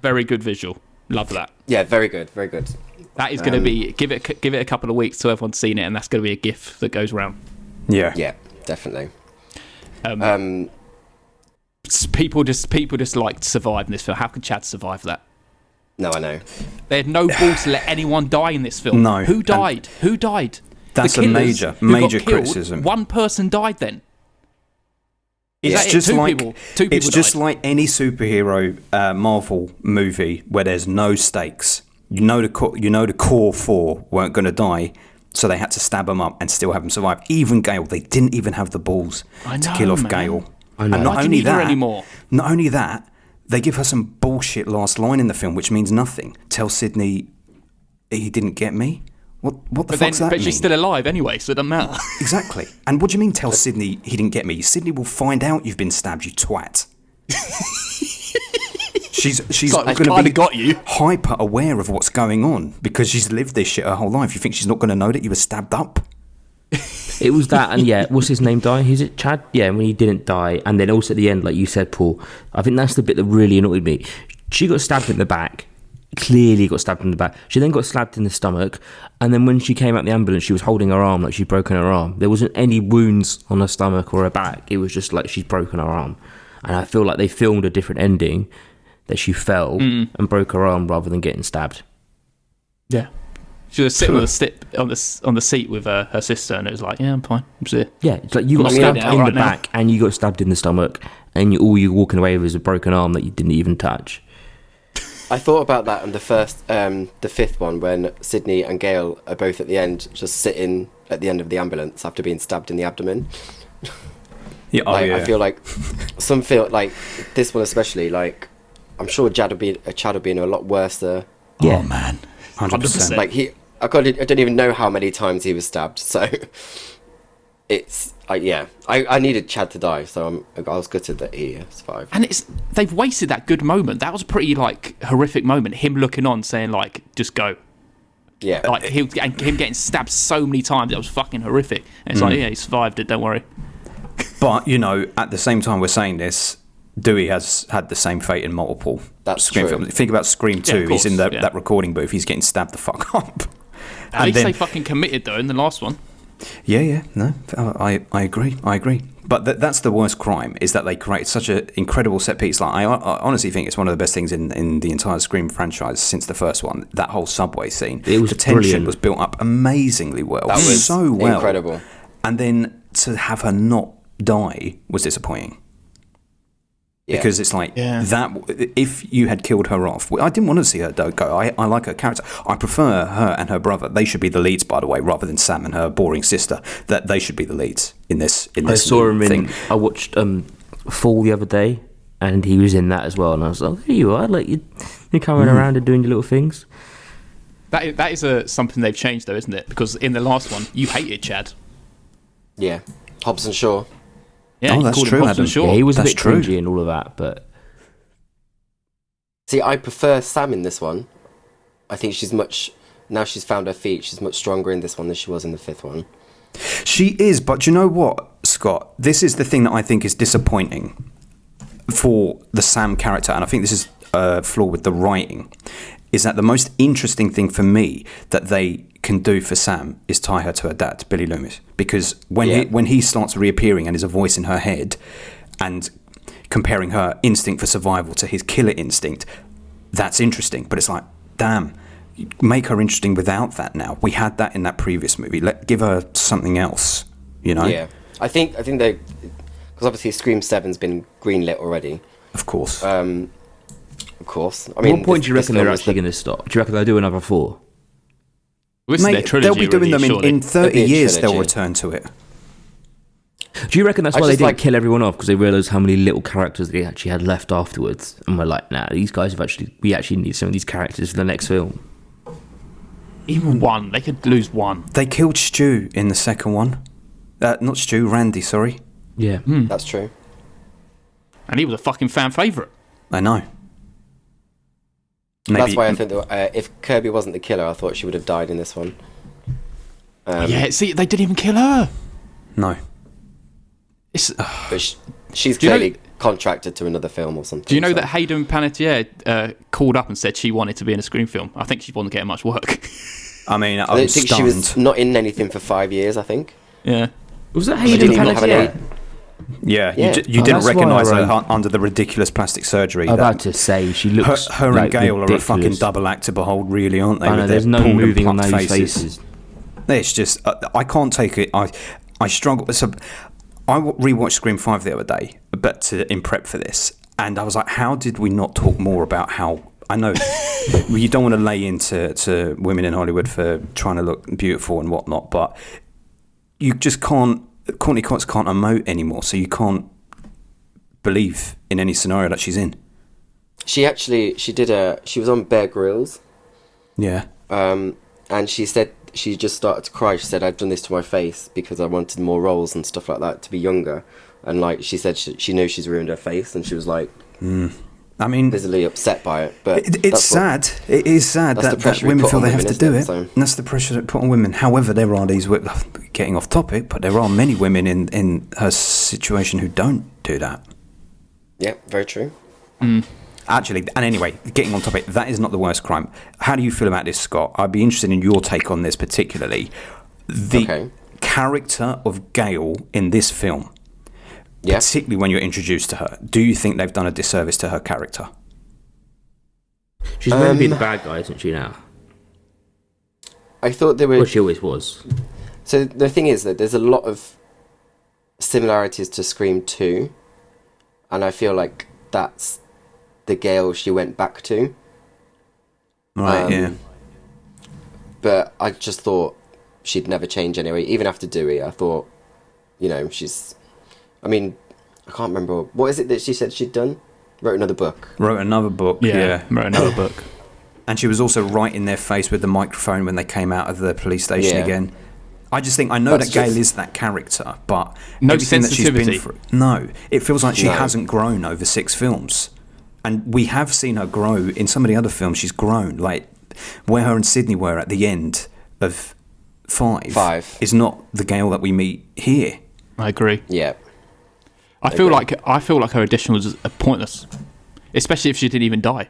Very good visual. Love that. yeah, very good, very good. That is going to be give it a couple of weeks till everyone's seen it, and that's going to be a GIF that goes around. Yeah. Yeah, definitely. People just like survive in this film. How could Chad survive that? No, I know. They had no balls to let anyone die in this film. No, Who and died? Who died? that's The a killers major- who got major killed, criticism. One person died then. Is It's that it? just Two like people. Two people it's just died. like any superhero Marvel movie where there's no stakes. You know the core four weren't going to die, so they had to stab them up and still have them survive. Even Gale, they didn't even have the balls I to know, kill off man. Gale. I know. And not Why do you only need her that, anymore? not only that, they give her some bullshit last line in the film, which means nothing. Tell Sydney he didn't get me. What the But fuck's that but mean? she's still alive anyway, so it doesn't matter. Exactly. And what do you mean tell Sydney he didn't get me? Sydney will find out you've been stabbed, you twat. She's like, "I've going to kinda be got you." hyper aware of what's going on because she's lived this shit her whole life. You think she's not going to know that you were stabbed up? It was that, and yeah, what's his name die? Is it Chad? Yeah, when he didn't die, and then also at the end, like you said, Paul. I think that's the bit that really annoyed me. She got stabbed in the back. Clearly got stabbed in the back. She then got stabbed in the stomach, and then when she came out the ambulance, she was holding her arm like she'd broken her arm. There wasn't any wounds on her stomach or her back. It was just like she'd broken her arm, and I feel like they filmed a different ending that she fell and broke her arm rather than getting stabbed. Yeah. She was sitting on the seat with her sister, and it was like, yeah, I'm fine. I'm just here. Yeah, it's like you got I'm stabbed scared in now, the right now. back and you got stabbed in the stomach, and all you're walking away with is a broken arm that you didn't even touch. I thought about that on the fifth one when Sydney and Gale are both at the end, just sitting at the end of the ambulance after being stabbed in the abdomen. Yeah, I feel like some feel like this one especially. Like I'm sure Chad would be in a lot worse. Yeah. Oh man, 100%. Like I don't even know how many times he was stabbed. So it's I needed Chad to die, so I was gutted that he survived. and they've wasted that good moment. That was a pretty like horrific moment. Him looking on, saying like, "Just go." Yeah, Like him getting stabbed so many times. That was fucking horrific. And it's like, yeah, he survived it. Don't worry. But, you know, at the same time we're saying this, Dewey has had the same fate in multiple That's Scream true. films. Think about Scream 2. of He's in course, yeah. that recording booth. He's getting stabbed the fuck up. At least they fucking committed though in the last one. Yeah, no, I agree. But that's the worst crime, is that they create such an incredible set piece. Like I honestly think it's one of the best things in the entire Scream franchise since the first one. That whole subway scene, It was the tension brilliant. was built up amazingly well, That was so well, incredible. And then to have her not die was disappointing. Yeah. Because it's like Yeah. that. If you had killed her off, I didn't want to see her go. I like her character. I prefer her and her brother. They should be the leads, by the way, rather than Sam and her boring sister. That they should be the leads in this. I saw him thing. in. I watched Fall the other day, and he was in that as well. And I was like, "There you are! Like you're coming around and doing your little things." That is something they've changed though, isn't it? Because in the last one, you hated Chad. Yeah, Hobson Shaw. Yeah, Oh, you that's called him true, Hobson Adam. Shaw. Yeah, he was a That's bit true. cringy and all of that, but See, I prefer Sam in this one. I think now she's found her feet. She's much stronger in this one than she was in the fifth one. She is, but you know what, Scott? This is the thing that I think is disappointing for the Sam character, and I think this is a flaw with the writing, is that the most interesting thing for me that they can do for Sam is tie her to her dad, Billy Loomis. Because when he starts reappearing and is a voice in her head and comparing her instinct for survival to his killer instinct, that's interesting. But it's like, damn, make her interesting without that now. We had that in that previous movie. Give her something else, you know? Yeah, I think they, because obviously Scream 7's been greenlit already. Of course. Of course. I at mean, what point do you this reckon they're film is actually going to stop? Do you reckon they'll do another 4? This is their Mate, trilogy, they'll be doing really, them surely. in 30 It'll be a years. They'll trilogy. return to it. Do you reckon that's I why they just didn't like- kill everyone off, because they realised how many little characters they actually had left afterwards, and we're like, nah, we actually need some of these characters for the next film. Even one, they could lose one. They killed Stu in the second one. Not Stu, Randy, sorry. Yeah, That's true. and he was a fucking fan favourite. I know. That's why I think that, if Kirby wasn't the killer, I thought she would have died in this one. Yeah, see, they didn't even kill her. No. It's, But she's Do you know- clearly contracted to another film or something. do you know so- that Hayden Panettiere called up and said she wanted to be in a Scream film? I think she wasn't getting much work. I mean, I I'm don't think stunned. she was not in anything for 5 years, I think. Yeah. Was that She Hayden didn't even have an Panettiere? A. Yeah, Yeah. you Oh, didn't that's why recognise I her wrote- under the ridiculous plastic surgery. I'm about that- to say she looks. her like and Gale are a fucking ridiculous. double act to behold, really, aren't they? I know, with there's their no pulled and moving on plucked those faces. It's just I can't take it. I struggle. So I rewatched Scream 5 the other day, but in prep for this, and I was like, how did we not talk more about how? I know you don't want to lay into women in Hollywood for trying to look beautiful and whatnot, but you just can't. Courtney Cox can't emote anymore, so you can't believe in any scenario that she's in. She was on Bear Grylls, Yeah. and she said she just started to cry. She said, "I've done this to my face because I wanted more roles and stuff like that to be younger." And like she said, she knew she's ruined her face, and she was like I mean, visibly upset by it. But it's that's what- sad. It is sad that's the that pressure we women put feel on they have women, to do isn't it. it? So- And that's the pressure that put on women. However, there are these getting off topic, but there are many women in her situation who don't do that. Yeah, very true. Actually, and anyway, getting on topic, that is not the worst crime. How do you feel about this, Scott? I'd be interested in your take on this particularly. The Okay. character of Gale in this film, Yeah. particularly when you're introduced to her, do you think they've done a disservice to her character? She's meant to be the bad guy, isn't she now? I thought they were. Well, she always was. So the thing is that there's a lot of similarities to Scream 2, and I feel like that's the Gale she went back to. Right, yeah. But I just thought she'd never change anyway. Even after Dewey, I thought, she's... I mean, I can't remember. What is it that she said she'd done? Wrote another book. Wrote another book, Yeah. Wrote another book. And she was also right in their face with the microphone when they came out of the police station Yeah. again. I just think, I know That's that Gale just- is that character, but No everything that she's been sensitivity. through... No, it feels like she No. hasn't grown over 6 films. And we have seen her grow. In some of the other films, she's grown. Like, where her and Sydney were at the end of 5 is not the Gale that we meet here. I agree. Yeah. I feel like her addition was pointless, especially if she didn't even die.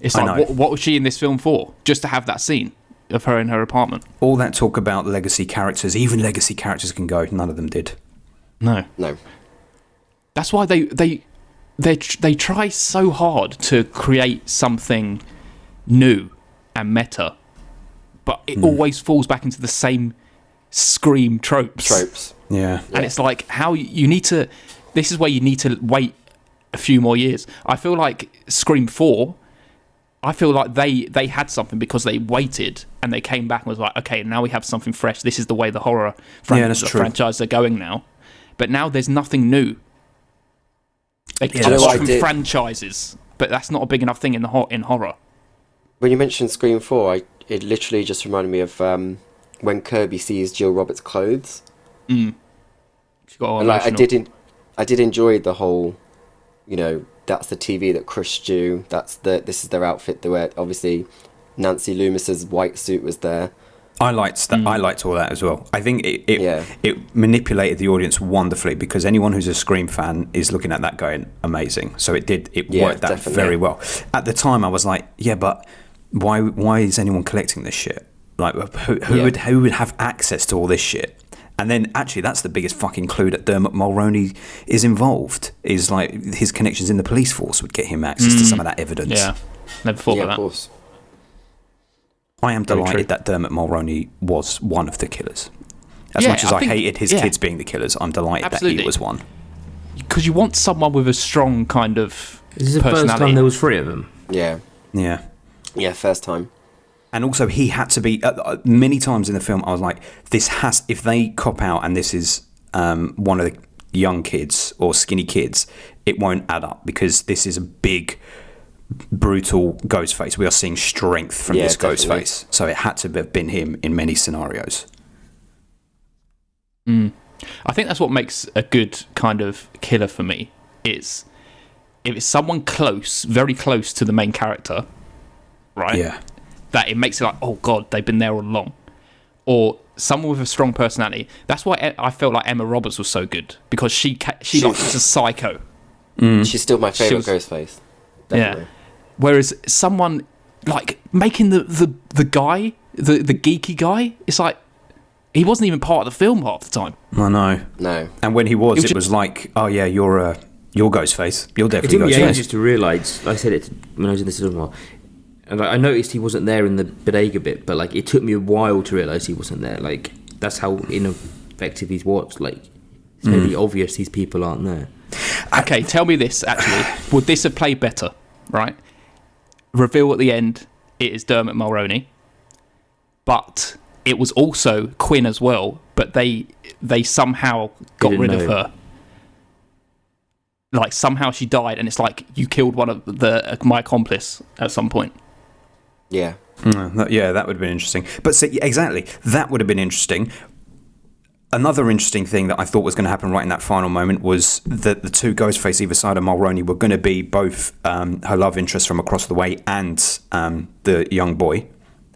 It's I like, know. what was she in this film for? Just to have that scene of her in her apartment? All that talk about legacy characters, even legacy characters can go. None of them did. No. No. That's why they try so hard to create something new and meta, but it always falls back into the same Scream tropes. Yeah. And it's like, how you need to... This is where you need to wait a few more years. I feel like Scream 4... I feel like they had something because they waited and they came back and was like, okay, now we have something fresh. This is the way the horror that's true. franchise are going now. But now there's nothing new. They Yeah, come that's up true. from franchises, but that's not a big enough thing in horror. When you mentioned Scream 4, it literally just reminded me of when Kirby sees Jill Roberts' clothes. She got all And like, emotional. I did enjoy the whole, that's the TV that crushed you. This is their outfit they wear. Obviously, Nancy Loomis's white suit was there. I liked that. I liked all that as well. I think Yeah. it manipulated the audience wonderfully because anyone who's a Scream fan is looking at that going amazing. So it Yeah, worked that definitely. very well. At the time, I was like, yeah, but why is anyone collecting this shit? Like, who would have access to all this shit? And then actually, that's the biggest fucking clue that Dermot Mulroney is involved. Is like his connections in the police force would get him access to some of that evidence. Yeah, never thought Yeah, about of that. course. I am Very delighted true. that Dermot Mulroney was one of the killers. As Yeah, much as I I think- hated his yeah. kids being the killers, I'm delighted that Absolutely. he was one. Because you want someone with a strong kind of This is the first personality. time there was 3 of them. Yeah. Yeah. Yeah, first time. And also, he had to be many times in the film. I was like, "This has." If they cop out and this is one of the young kids or skinny kids, it won't add up because this is a big, brutal Ghostface. We are seeing strength from Yeah, this definitely. Ghostface, so it had to have been him in many scenarios. I think that's what makes a good kind of killer for me. Is if it's someone close, very close to the main character, right? Yeah. That it makes it like, oh god, they've been there all along. Or someone with a strong personality. That's why I felt like Emma Roberts was so good, because she like, is a psycho. She's still my favourite She was- Ghostface. Yeah. Definitely. Whereas someone like making the guy, the geeky guy, it's like he wasn't even part of the film half the time. I know. No. And when he was, It was it was like, oh yeah, you're Ghostface. You're It definitely took me Ghostface. ages to realise. I said it when I was in the cinema, and like, I noticed he wasn't there in the bodega bit, but like it took me a while to realise he wasn't there. Like that's how ineffective he's watched. Like it's maybe obvious these people aren't there. Okay, tell me this actually. Would this have played better? Right? Reveal at the end, it is Dermot Mulroney, but it was also Quinn as well. But they somehow got Didn't rid of know. her. Like somehow she died, and it's like you killed one of my accomplice at some point. Yeah. Yeah, that would have been interesting. But see, exactly, that would have been interesting. Another interesting thing that I thought was going to happen right in that final moment was that the two Ghostface either side of Mulroney were going to be both her love interest from across the way and the young boy,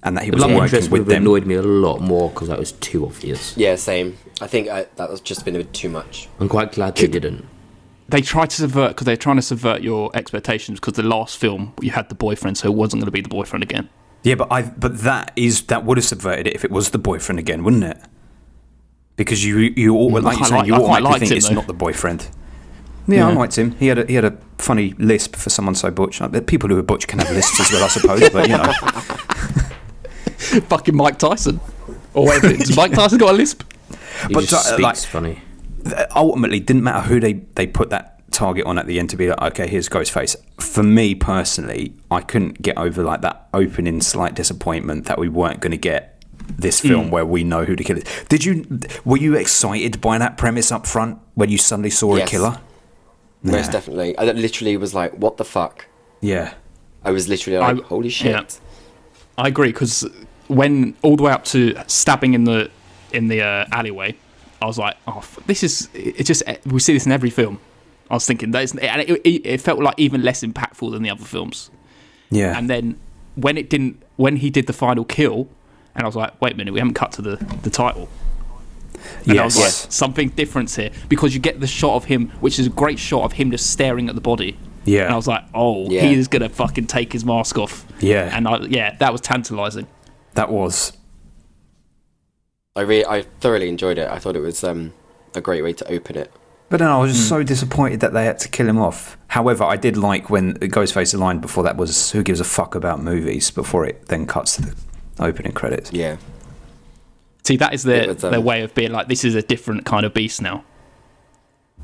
and that he The was love working interest would with have them. annoyed me a lot more because that was too obvious. Yeah, same. I think that was just been a bit too much. I'm quite glad they didn't. They tried to subvert, because they're trying to subvert your expectations, because the last film you had the boyfriend, so it wasn't going to be the boyfriend again. Yeah, but that would have subverted it if it was the boyfriend again, wouldn't it? Because you all, like you saying, you I quite automatically liked think him, it's though. not the boyfriend. Yeah, I liked him. He had a funny lisp for someone so butch. People who are butch can have lisps as well, I suppose. But you know, Fucking Mike Tyson. Or whatever it is. Mike Tyson got a lisp. He But, just speaks like- funny. ultimately, it didn't matter who they put that target on at the end to be like, okay, here's Ghostface. For me personally, I couldn't get over like that opening slight disappointment that we weren't going to get this film where we know who the killer is. Were you excited by that premise up front when you suddenly saw a Yes. killer? Most definitely. I literally was like, what the fuck? Yeah. I was literally like, holy shit. Yeah. I agree, because when all the way up to stabbing in the alleyway, I was like, oh, this is it. Just we see this in every film. I was thinking that is, and it felt like even less impactful than the other films. Yeah. And then when he did the final kill, and I was like, wait a minute, we haven't cut to the title. And I was like, something different here, because you get the shot of him, which is a great shot of him just staring at the body. Yeah. And I was like, oh, Yeah. he is gonna fucking take his mask off. Yeah. And that was tantalising. That was. I thoroughly enjoyed it. I thought it was a great way to open it. But then I was just so disappointed that they had to kill him off. However, I did like when Ghostface line before that was "Who gives a fuck about movies?" before it then cuts to the opening credits. Yeah. See, that is It was, their way of being like, this is a different kind of beast now,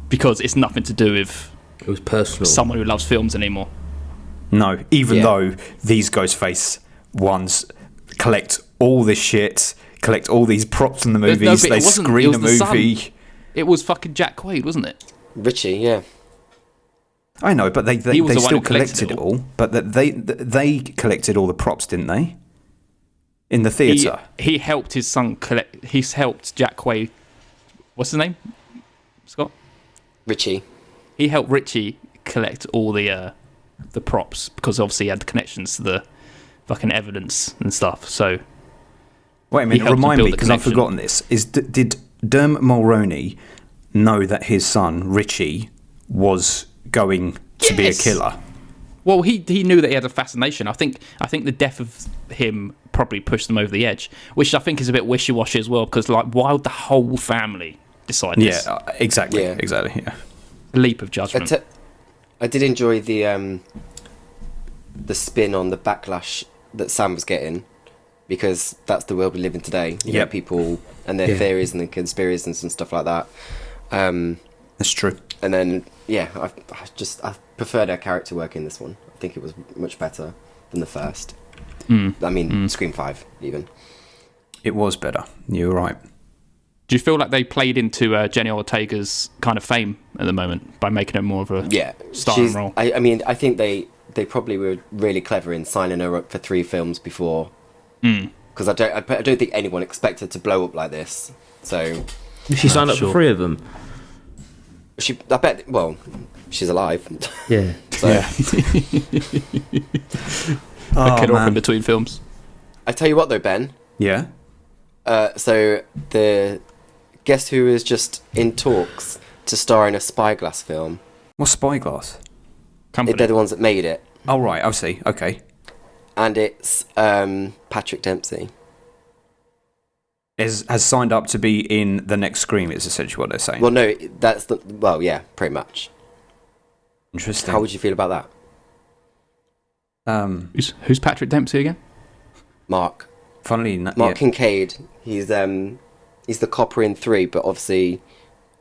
because it's nothing to do with It was personal. someone who loves films anymore. No, even Yeah. though these Ghostface ones collect all this shit, collect all these props in the movies, No, but it they wasn't. It screen was a the son. movie. It was fucking Jack Quaid, wasn't it? Richie, yeah. I know, but they He was the one still who collected collected it it all. But they collected all the props, didn't they? In the theatre. He helped his son collect. He's helped Jack Quaid. What's his name? Scott. Richie. He helped Richie collect all the props, because obviously he had the connections to the fucking evidence and stuff. So Wait a minute, helped to remind build me, the because I've connection. forgotten this. Did Dermot Mulroney know that his son, Richie, was going to be a Yes. killer? Well, he knew that he had a fascination. I think the death of him probably pushed them over the edge, which I think is a bit wishy-washy as well, because like, why would the whole family decide this? Yeah, exactly. Yeah. Exactly, yeah. Leap of judgment. I did enjoy the spin on the backlash that Sam was getting, because that's the world we live in today. You know, Yep. people and their theories and the conspiracies and stuff like that. That's true. And then, yeah, I preferred her character work in this one. I think it was much better than the first. I mean, Scream 5, even. It was better. You're right. Do you feel like they played into Jenny Ortega's kind of fame at the moment by making her more of a Yeah. starring role? I mean, I think they probably were really clever in signing her up for 3 films before. Because I don't think anyone expected to blow up like this. So She signed up Sure. for 3 of them. I bet, well, she's alive. Yeah. So A kid off in between films. I tell you what, though, Ben. Yeah. So the guess who is just in talks to star in a Spyglass film? What's Spyglass? Company. They're the ones that made it, Oh, right. I see. Okay. and it's Patrick Dempsey. Has signed up to be in the next Scream, is essentially what they're saying. Well, no, yeah, pretty much. Interesting. How would you feel about that? Who's Patrick Dempsey again? Mark Funnily, Kincaid. He's the copper in 3, but obviously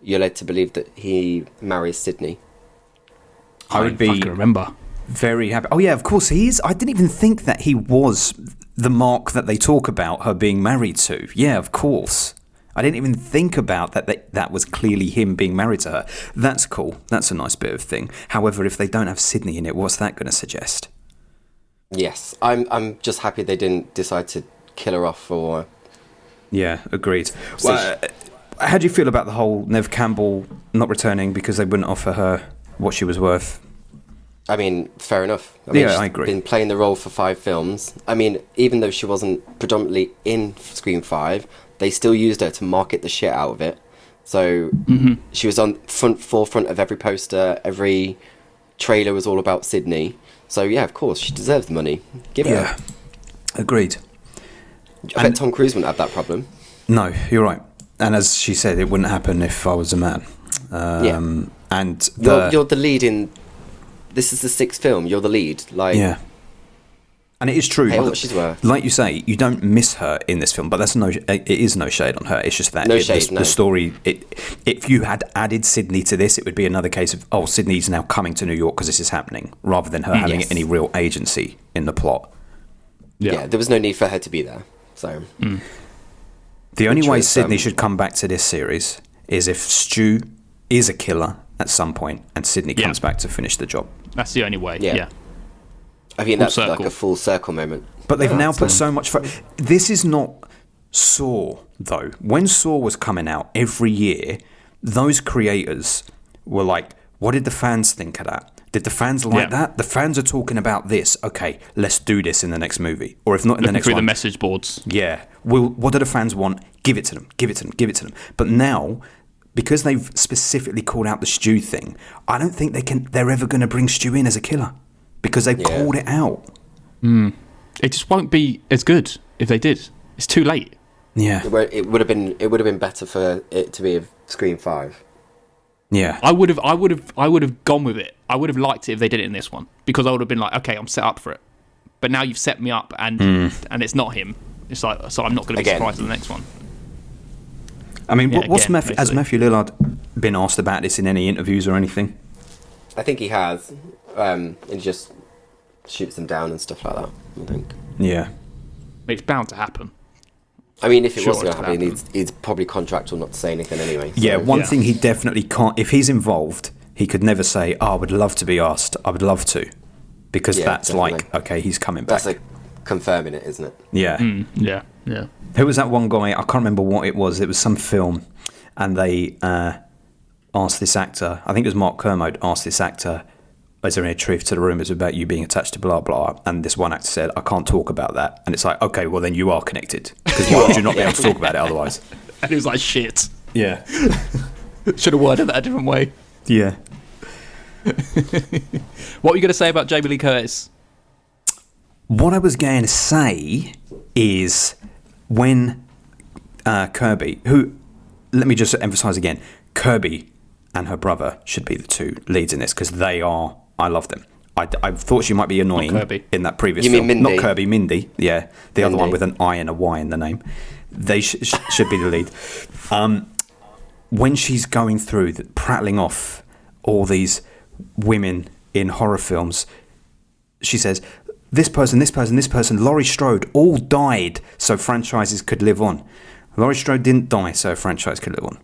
you're led to believe that he marries Sydney. I would be fucking remember. very happy. Oh, yeah, of course he is. I didn't even think that he was the Mark that they talk about her being married to. Yeah, of course. I didn't even think about that was clearly him being married to her. That's cool. That's a nice bit of thing. However, if they don't have Sydney in it, what's that going to suggest? Yes, I'm just happy they didn't decide to kill her off or... Yeah, agreed. Well, how do you feel about the whole Nev Campbell not returning because they wouldn't offer her what she was worth? I mean, fair enough. I mean, Yeah, she's I agree. been playing the role for 5 films. I mean, even though she wasn't predominantly in Scream 5, they still used her to market the shit out of it. So she was on forefront of every poster, every trailer was all about Sydney. So yeah, of course, she deserves the money. Give it her. Agreed. I bet Tom Cruise wouldn't have that problem. No, you're right. And as she said, it wouldn't happen if I was a man. Yeah. And You're the lead in... This is the 6th film. You're the lead. Like, yeah. And it is true. Pay what she's worth. Like you say, you don't miss her in this film, but it is no shade on her. It's just that No. the story. If you had added Sydney to this, it would be another case of Sydney's now coming to New York because this is happening, rather than her having Yes. any real agency in the plot. Yeah, there was no need for her to be there. So The only way is, Sydney should come back to this series is if Stu is a killer at some point and Sydney comes back to finish the job. That's the only way. Yeah. Yeah. I think Full that's circle. like a full circle moment. But they've now put so much... This is not Saw, though. When Saw was coming out every year, those creators were like, what did the fans think of that? Did the fans like that? The fans are talking about this. Okay, let's do this in the next movie. Or if not in the Looking next through one. the message boards. Yeah. What do the fans want? Give it to them. Give it to them. Give it to them. But now, because they've specifically called out the Stu thing, I don't think they're ever going to bring Stu in as a killer. Because they've called it out. It just won't be as good if they did. It's too late. Yeah. It would have been better for it to be a Scream 5. Yeah. I would have gone with it. I would have liked it if they did it in this one, because I would have been like, okay, I'm set up for it. But now you've set me up, and it's not him. It's like, so I'm not going to be Again. surprised in the next one. I mean, Yeah, has again, basically. Matthew Lillard been asked about this in any interviews or anything? I think he has. And he just shoots them down and stuff like that, I think. Yeah. It's bound to happen. I mean, if it Sure, was going to it's happen, happened. he's probably contractual not to say anything anyway. Yeah, so- one thing he definitely can't... If he's involved, he could never say, I would love to be asked. I would love to. Because Yeah, that's definitely. like, okay, he's coming back. That's like confirming it, isn't it? Yeah. Yeah, yeah. Who was that one guy? I can't remember what it was. It was some film, and they asked this actor, I think it was Mark Kermode, asked this actor, is there any truth to the rumours about you being attached to blah, blah? And this one actor said, I can't talk about that. And it's like, okay, well then you are connected. Because why would you not be able to talk about it otherwise? And it was like, shit. Yeah. Should have worded that a different way. Yeah. What were you going to say about Jamie Lee Curtis? What I was going to say is when Kirby, who, let me just emphasise again, Kirby and her brother should be the two leads in this, because they are, I love them. I thought she might be annoying Kirby. in that previous You mean film. Mindy? Not Kirby, Mindy. Yeah, the other Mindy. one with an I and a Y in the name. They should be the lead. When she's going through, prattling off all these women in horror films, she says, this person, Laurie Strode, all died so franchises could live on. Laurie Strode didn't die so a franchise could live on.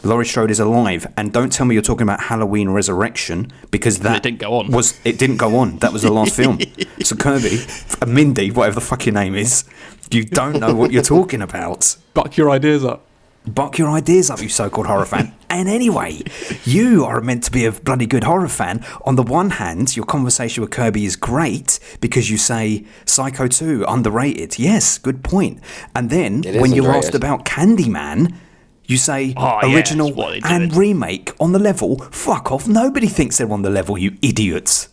Laurie Strode is alive, and don't tell me you're talking about Halloween Resurrection, because that It didn't go on. It didn't go on. That was the last film. So Kirby, Mindy, whatever the fuck your name is, you don't know what you're talking about. Buck your ideas up. Buck your ideas up, you so-called horror fan. And anyway, you are meant to be a bloody good horror fan. On the one hand, your conversation with Kirby is great because you say Psycho 2, underrated. Yes, good point. And then when you're asked about Candyman, you say original and remake on the level. Fuck off. Nobody thinks they're on the level, you idiots.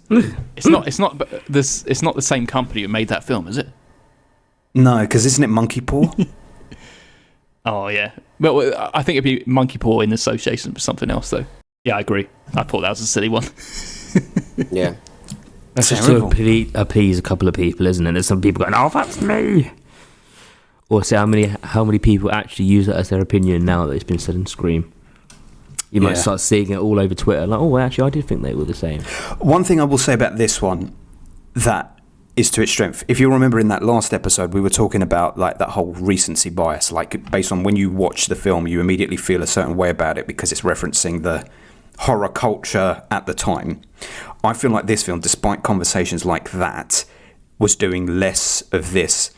It's not the same company who made that film, is it? No, because isn't it Monkey Paw? Oh, yeah. Well, I think it'd be Monkey Paw in association with something else, though. Yeah, I agree. I thought that was a silly one. Yeah. That's just to appease a couple of people, isn't it? There's some people going, oh, that's me. Or say how many people actually use that as their opinion now that it's been said in Scream. You might start seeing it all over Twitter, like, oh, actually, I did think they were the same. One thing I will say about this one that is to its strength. If you remember in that last episode, we were talking about like that whole recency bias, like based on when you watch the film, you immediately feel a certain way about it because it's referencing the horror culture at the time. I feel like this film, despite conversations like that, was doing less of this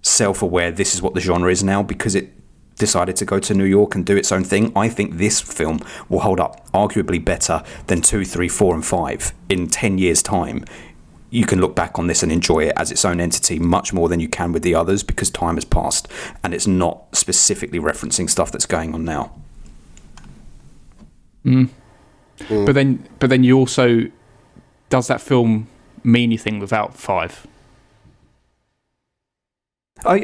self-aware, this is what the genre is now, because it decided to go to New York and do its own thing. I think this film will hold up arguably better than 2, 3, 4 and 5 in 10 years time. You can look back on this and enjoy it as its own entity much more than you can with the others because time has passed and it's not specifically referencing stuff that's going on now. But then you also, does that film mean anything without 5? I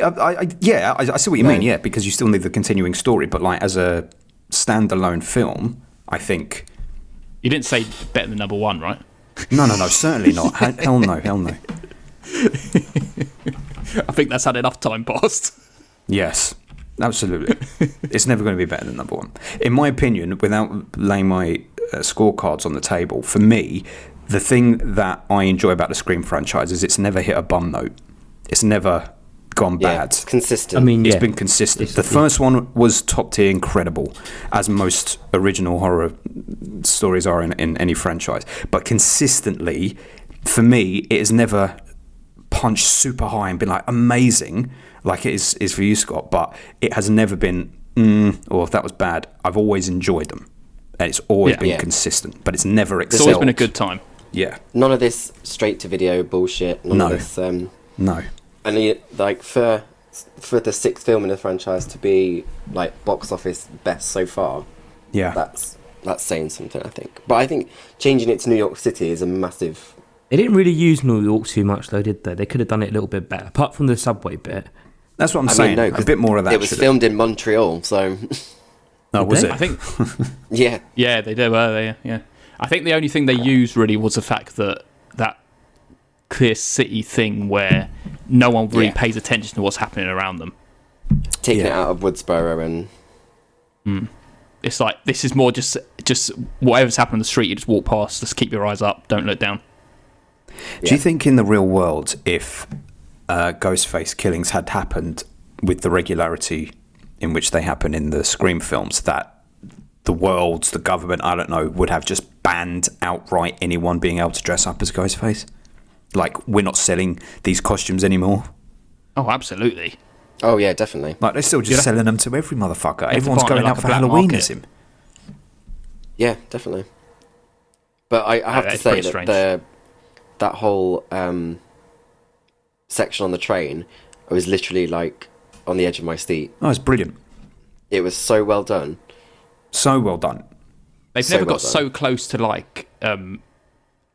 see what you mean, yeah, because you still need the continuing story, but like as a standalone film, I think... You didn't say better than number 1, right? No, certainly not. Hell no. I think that's had enough time passed. Yes, absolutely. It's never going to be better than number 1. In my opinion, without laying my scorecards on the table, for me, the thing that I enjoy about the Scream franchise is it's never hit a bum note. It's never gone bad. It's consistent. I mean, it's been consistent. The first one was top tier, incredible, as most original horror stories are in any franchise. But consistently, for me, it has never punched super high and been like amazing, like it is for you, Scott. But it has never been, or if that was bad. I've always enjoyed them, and it's always been consistent. But it's never excelled. It's always been a good time. Yeah. None of this straight to video bullshit. None of this. No. And like for the 6th film in the franchise to be like box office best so far, that's saying something, I think. But I think changing it to New York City is a massive. They didn't really use New York too much, though, did they? They could have done it a little bit better, apart from the subway bit. That's what I'm saying. No, a bit more of that. It was filmed in Montreal, so. Oh, was it? I think. Yeah. Yeah, they did. Were they? Yeah. I think the only thing they used really was the fact that clear city thing where no one really pays attention to what's happening around them. Taking it out of Woodsboro and... It's like, this is more just whatever's happening on the street, you just walk past, just keep your eyes up, don't look down. Do you think in the real world, if Ghostface killings had happened with the regularity in which they happen in the Scream films, that the world, the government, I don't know, would have just banned outright anyone being able to dress up as Ghostface? Like, we're not selling these costumes anymore? Oh, absolutely. Oh, yeah, definitely. Like, they're still just selling them to every motherfucker. Everyone's going out for Halloween as him. Yeah, definitely. But I have to say that that whole section on the train, I was literally, like, on the edge of my seat. Oh, it's brilliant. It was so well done. So well done. They've never got so close to, like,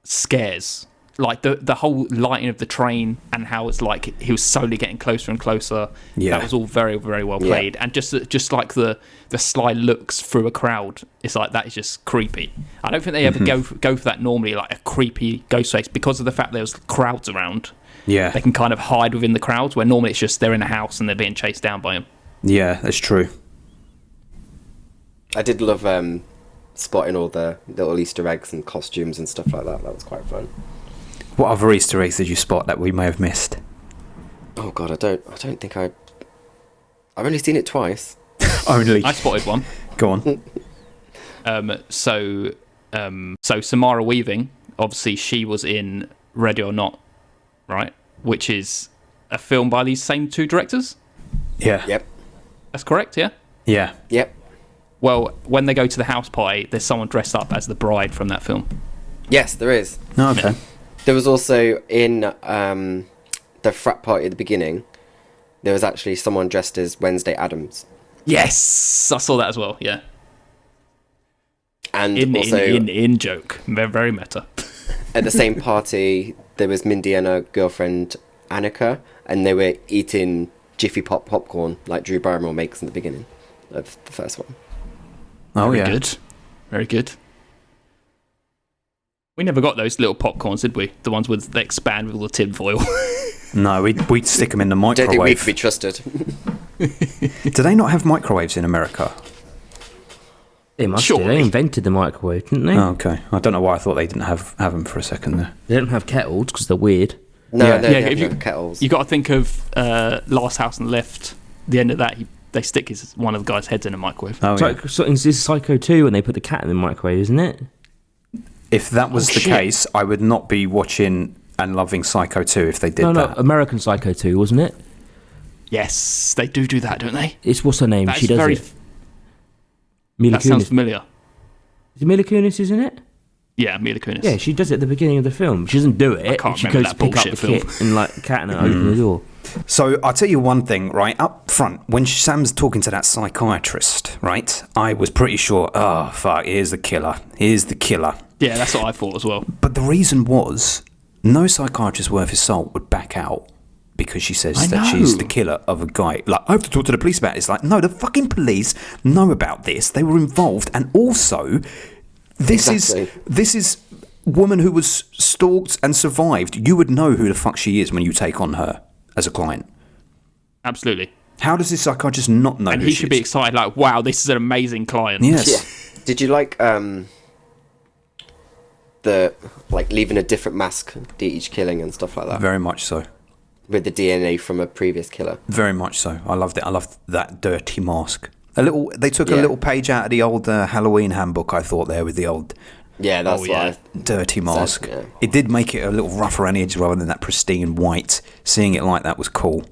scares. Like the whole lighting of the train and how it's like he was slowly getting closer and closer. That was all very, very well played. And just like the sly looks through a crowd, it's like that is just creepy. I don't think they ever go for that normally, like a creepy ghost face, because of the fact there's crowds around. Yeah, they can kind of hide within the crowds, where normally it's just they're in a house and they're being chased down by him. Yeah, that's true. I did love spotting all the little Easter eggs and costumes and stuff like that. That was quite fun. What other Easter eggs did you spot that we may have missed? Oh God, I don't think I've only seen it twice. Only. I spotted one. Go on. So Samara Weaving, obviously she was in Ready or Not, right? Which is a film by these same 2 directors. Yeah. Yep. That's correct, yeah? Yeah. Yep. Well, when they go to the house party, there's someone dressed up as the bride from that film. Yes, there is. Oh, okay. There was also in the frat party at the beginning, there was actually someone dressed as Wednesday Addams. Yes, I saw that as well. Yeah, And in also, in joke, very meta. at the same party, there was Mindy and her girlfriend Annika, and they were eating Jiffy Pop popcorn like Drew Barrymore makes in the beginning of the first one. Oh, Very yeah. good, very good. We never got those little popcorns, did we? The ones with they expand with all the tin foil. No, we'd stick them in the I don't think we microwave. could be trusted. Do they not have microwaves in America? They must do. Surely. They invented the microwave, didn't they? Oh, okay. I don't know why I thought they didn't have them for a second there. They don't have kettles because they're weird. No, Yeah. they Yeah, have if you- no kettles. You got to think of Last House on the Left. The end of that, they stick one of the guys' heads in a microwave. Oh, yeah. So this is Psycho 2 when they put the cat in the microwave, isn't it? If that was the shit. case, I would not be watching and loving Psycho 2 if they did No, that. American Psycho 2, wasn't it? Yes, they do that, don't they? It's what's her name? That She is does very. it. Mila That sounds Kunis. familiar. Is it Mila Kunis, isn't it? Yeah, Mila Kunis. Yeah, she does it at the beginning of the film. She doesn't do it. can't She remember goes to that pick up the bullshit kit film. and like the cat and open the door. So I'll tell you one thing, right? Up front, when Sam's talking to that psychiatrist, right? I was pretty sure, oh, fuck, here's the killer. Here's the killer. Yeah, that's what I thought as well. But the reason was, no psychiatrist worth his salt would back out because she says I that know. she's the killer of a guy. Like, I have to talk to the police about it. It's like, no, the fucking police know about this. They were involved. And also, this is woman who was stalked and survived. You would know who the fuck she is when you take on her as a client. Absolutely. How does this psychiatrist not know And who he she should be is? excited, like, wow, this is an amazing client. Yes. Yeah. Did you like the leaving a different mask to each killing and stuff like that Very much so. with the DNA from a previous killer? Very much so. I loved it. I loved that dirty mask. They took a Yeah. little page out of the old Halloween handbook, I thought, there with the old Yeah, that's Oh, yeah. what I dirty mask. yeah. It did make it a little rough around the edges rather than that pristine white. Seeing it like that was cool.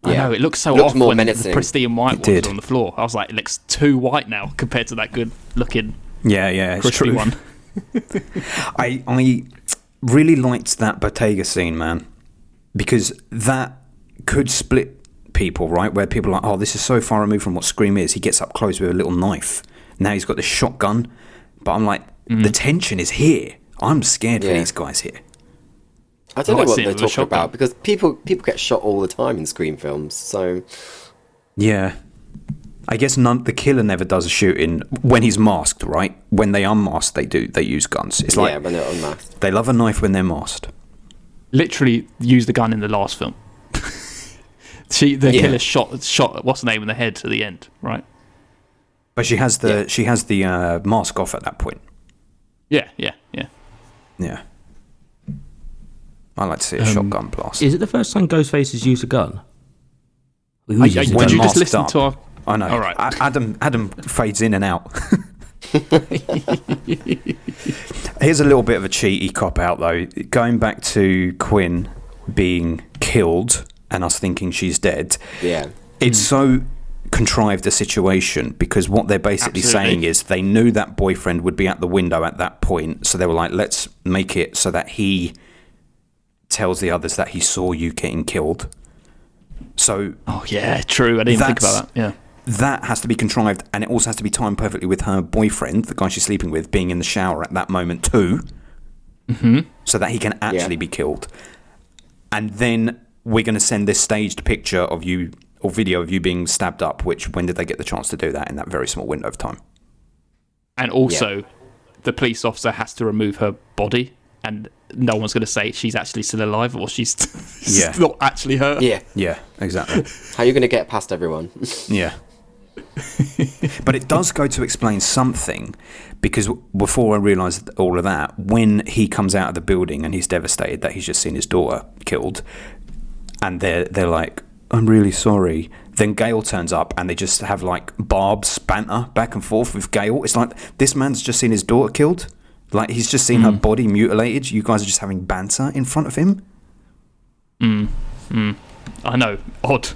I Yeah. know, it looks so Looks off more when menacing. the pristine white It ones did. were on the floor. I was like, it looks too white now compared to that good looking Yeah, it's crispy true. one. I really liked that Bottega scene, man, because that could split people, right? Where people are like, oh, this is so far removed from what Scream is. He gets up close with a little knife. Now he's got this shotgun. But I'm like, the tension is here. I'm scared for Yeah. these guys here. I don't I know like what seeing they're it with a talking shotgun. about because people get shot all the time in Scream films. So Yeah. I guess the killer never does a shooting when he's masked, right? When they unmask, they use guns. It's like yeah, when they're unmasked. they love a knife when they're masked. Literally used the gun in the last film. The Yeah. killer shot what's the name in the head at the end, right? But she has the mask off at that point. Yeah. Yeah. I like to see a shotgun blast. Is it the first time Ghostface has used a gun? Well, he Did was you using a When gun. just masked listen up. to our... I know. All right. Adam fades in and out. Here's a little bit of a cheaty cop out though. Going back to Quinn being killed and us thinking she's dead. Yeah. It's so contrived a situation because what they're basically Absolutely. saying is they knew that boyfriend would be at the window at that point, so they were like, let's make it so that he tells the others that he saw you getting killed. So Oh, yeah, true. I didn't even think about that. Yeah. that has to be contrived, and it also has to be timed perfectly with her boyfriend, the guy she's sleeping with, being in the shower at that moment too, so that he can actually be killed. And then we're going to send this staged picture of you or video of you being stabbed up, which when did they get the chance to do that in that very small window of time? And also, the police officer has to remove her body, and no one's going to say she's actually still alive or she's Yeah. not actually her. Yeah. Yeah, exactly. How are you going to get past everyone? Yeah. But it does go to explain something, because before I realised all of that, when he comes out of the building and he's devastated that he's just seen his daughter killed, and they're like, I'm really sorry. Then Gail turns up and they just have like barbs banter back and forth with Gail. It's like, this man's just seen his daughter killed. Like, he's just seen her body mutilated. You guys are just having banter in front of him. I know. Odd.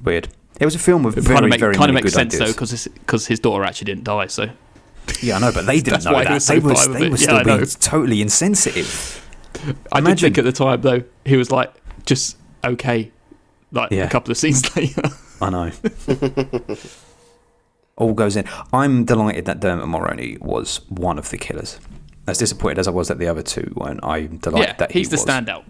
Weird. It was a film with It very, kind very of many makes good sense ideas. though, because his daughter actually didn't die. So Yeah, I know, but they didn't That's know why he that. was so They were fine with it. Yeah, still I know. being totally insensitive. I did Imagine. think at the time though he was like just okay, like Yeah. a couple of scenes later. I know. All goes in. I'm delighted that Dermot Mulroney was one of the killers. As disappointed as I was that the other two weren't, I'm delighted Yeah, that he he's the was. standout.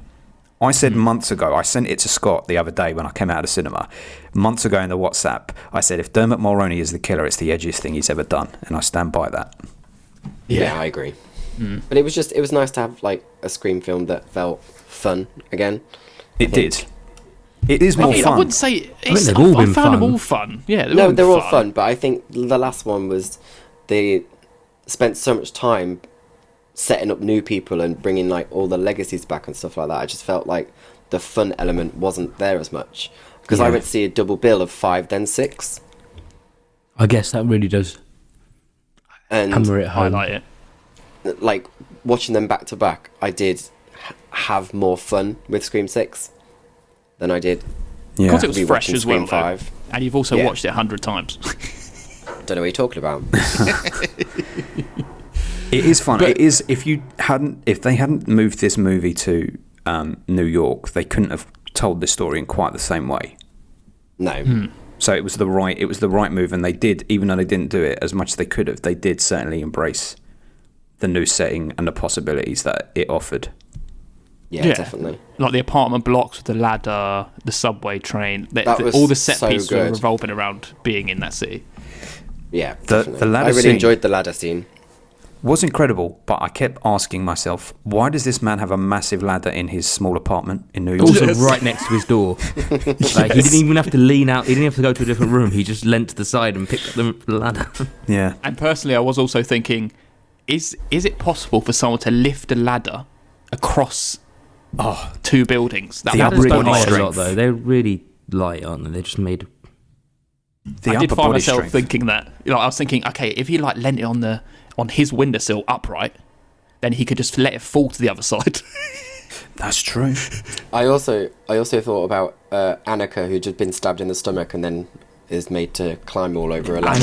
I said months ago, I sent it to Scott the other day when I came out of the cinema. Months ago in the WhatsApp, I said, if Dermot Mulroney is the killer, it's the edgiest thing he's ever done. And I stand by that. Yeah, I agree. But it was nice to have like a Scream film that felt fun again. It did. It is more I fun. wouldn't say it's, they've all been found them fun. all fun. Yeah, No, they're all fun, but I think the last one was they spent so much time setting up new people and bringing like all the legacies back and stuff like that. I just felt like the fun element wasn't there as much because I Yeah. went to see a double bill of 5 then 6 I guess that really does and hammer it home. highlight it. like watching them back to back. I did have more fun with Scream 6 than I did. Yeah. Because it was Be fresh watching as well, Scream though. 5. And you've also Yeah. watched it 100 times. Don't know what you're talking about. It is fun. It is. If they hadn't moved this movie to New York, they couldn't have told this story in quite the same way. No. So it was the right move, and they did, even though they didn't do it as much as they could have, they did certainly embrace the new setting and the possibilities that it offered. Yeah, definitely. Like the apartment blocks with the ladder, the subway train, That was all the set so pieces were good. revolving around being in that city. Yeah, The definitely. ladder I really scene- enjoyed the ladder scene. Was incredible, but I kept asking myself, why does this man have a massive ladder in his small apartment in New York? Also, right next to his door. Like, he didn't even have to lean out. He didn't have to go to a different room. He just leant to the side and picked up the ladder. Yeah. And personally, I was also thinking, is it possible for someone to lift a ladder across two buildings? That The ladders upper don't body light last. a strength. lot, though. They're really light, aren't they? They're just made. The I did upper find body myself strength. thinking that. Like, I was thinking, okay, if he like leant it on his windowsill upright, then he could just let it fall to the other side. That's true. I also thought about Annika, who'd just been stabbed in the stomach and then is made to climb all over a ladder.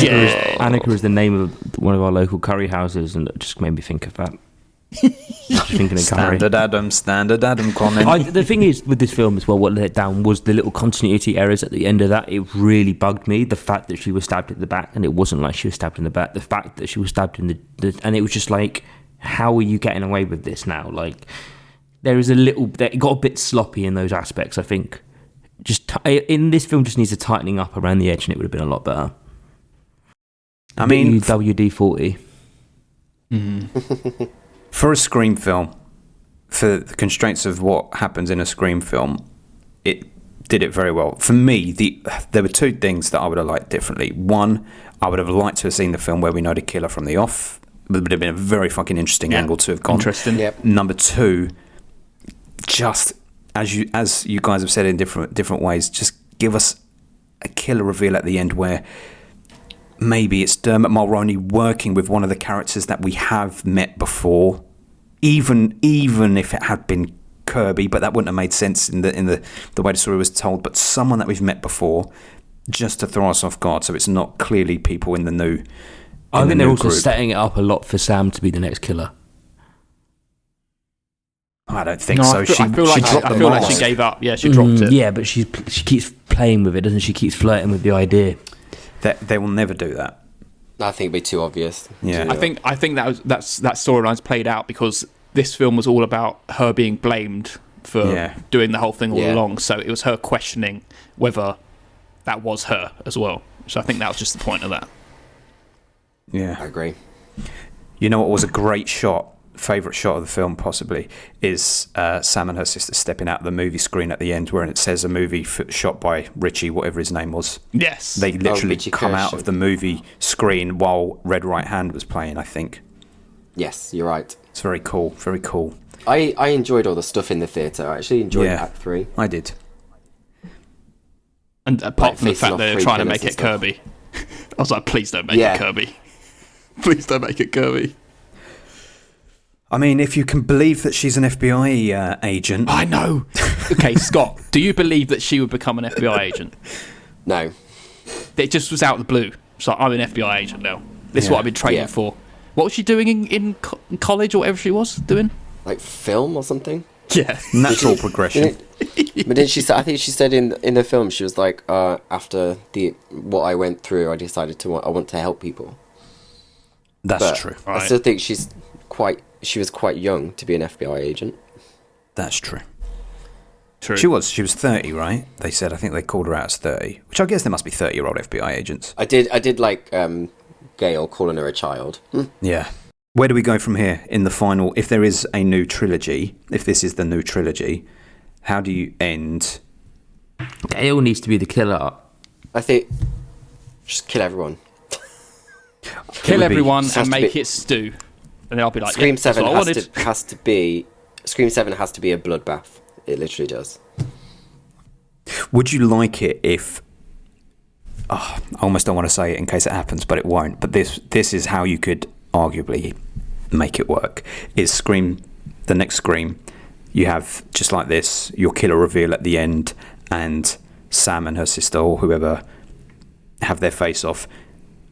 Annika is the name of one of our local curry houses, and it just made me think of that. Just thinking of curry. Standard Adam comment. The thing is with this film as well, what let it down was the little continuity errors at the end of that. It really bugged me. The fact that she was stabbed at the back, and it wasn't like she was stabbed in the back. The fact that she was stabbed in the and it was just like, how are you getting away with this now? Like, there is it got a bit sloppy in those aspects. I think in this film just needs a tightening up around the edge, and it would have been a lot better. I mean, WD-40. for a Scream film, for the constraints of what happens in a Scream film, it did it very well. For me, there were two things that I would have liked differently. One, I would have liked to have seen the film where we know the killer from the off. It would have been a very fucking interesting angle to have gone. Interesting. Yep. Number two, just as you guys have said in different ways, just give us a killer reveal at the end where maybe it's Dermot Mulroney working with one of the characters that we have met before, even if it had been Kirby, but that wouldn't have made sense in the way the story was told. But someone that we've met before, just to throw us off guard, so it's not clearly people in the new. I think they're also group. setting it up a lot for Sam to be the next killer. I don't think No, so. I feel like mask. she gave up. Yeah, she dropped it. Yeah, but she keeps playing with it, doesn't she? She keeps flirting with the idea. They will never do that. I think it'd be too obvious. Yeah. to do I it. think that storyline's played out because this film was all about her being blamed for doing the whole thing all along. So it was her questioning whether that was her as well. So I think that was just the point of that. Yeah. I agree. You know what was a great shot? Favourite shot of the film possibly is Sam and her sister stepping out of the movie screen at the end where it says a movie shot by Richie, whatever his name was. Yes. They literally Richie come out Kershaw. of the movie screen while Red Right Hand was playing, I think. Yes, you're right. It's very cool, very cool. I enjoyed all the stuff in the theatre. I actually enjoyed Act 3. I did. And apart Like from the facing fact off that they're three trying to killers make it and stuff. Kirby. I was like, please don't make it Kirby. Please don't make it Kirby. I mean, if you can believe that she's an FBI agent. I know. Okay, Scott, do you believe that she would become an FBI agent? No. It just was out of the blue. So I'm an FBI agent now. This is what I've been training Yeah. for. What was she doing in college or whatever she was doing? Like film or something. Yeah. Natural progression. But then I think she said in the film, she was like, after what I went through, I decided I want to help people. That's But true. I still think she was quite young to be an FBI agent. That's true. True. She was 30, right? They said, I think they called her out as 30, which I guess there must be 30-year-old FBI agents. I did like Gail calling her a child. Yeah. Where do we go from here in the final? If there is a new trilogy, if this is the new trilogy, how do you end? Gale needs to be the killer. I think just kill everyone. Kill would be- everyone has and to make be- it stew. And then I'll be like, Scream yeah, that's 7 what I wanted. has to be Scream 7 has to be a bloodbath. It literally does. Would you like it if... I almost don't want to say it in case it happens, but it won't. But this is how you could arguably make it work. Is Scream, the next Scream, you have, just like this, your killer reveal at the end, and Sam and her sister, or whoever, have their face-off,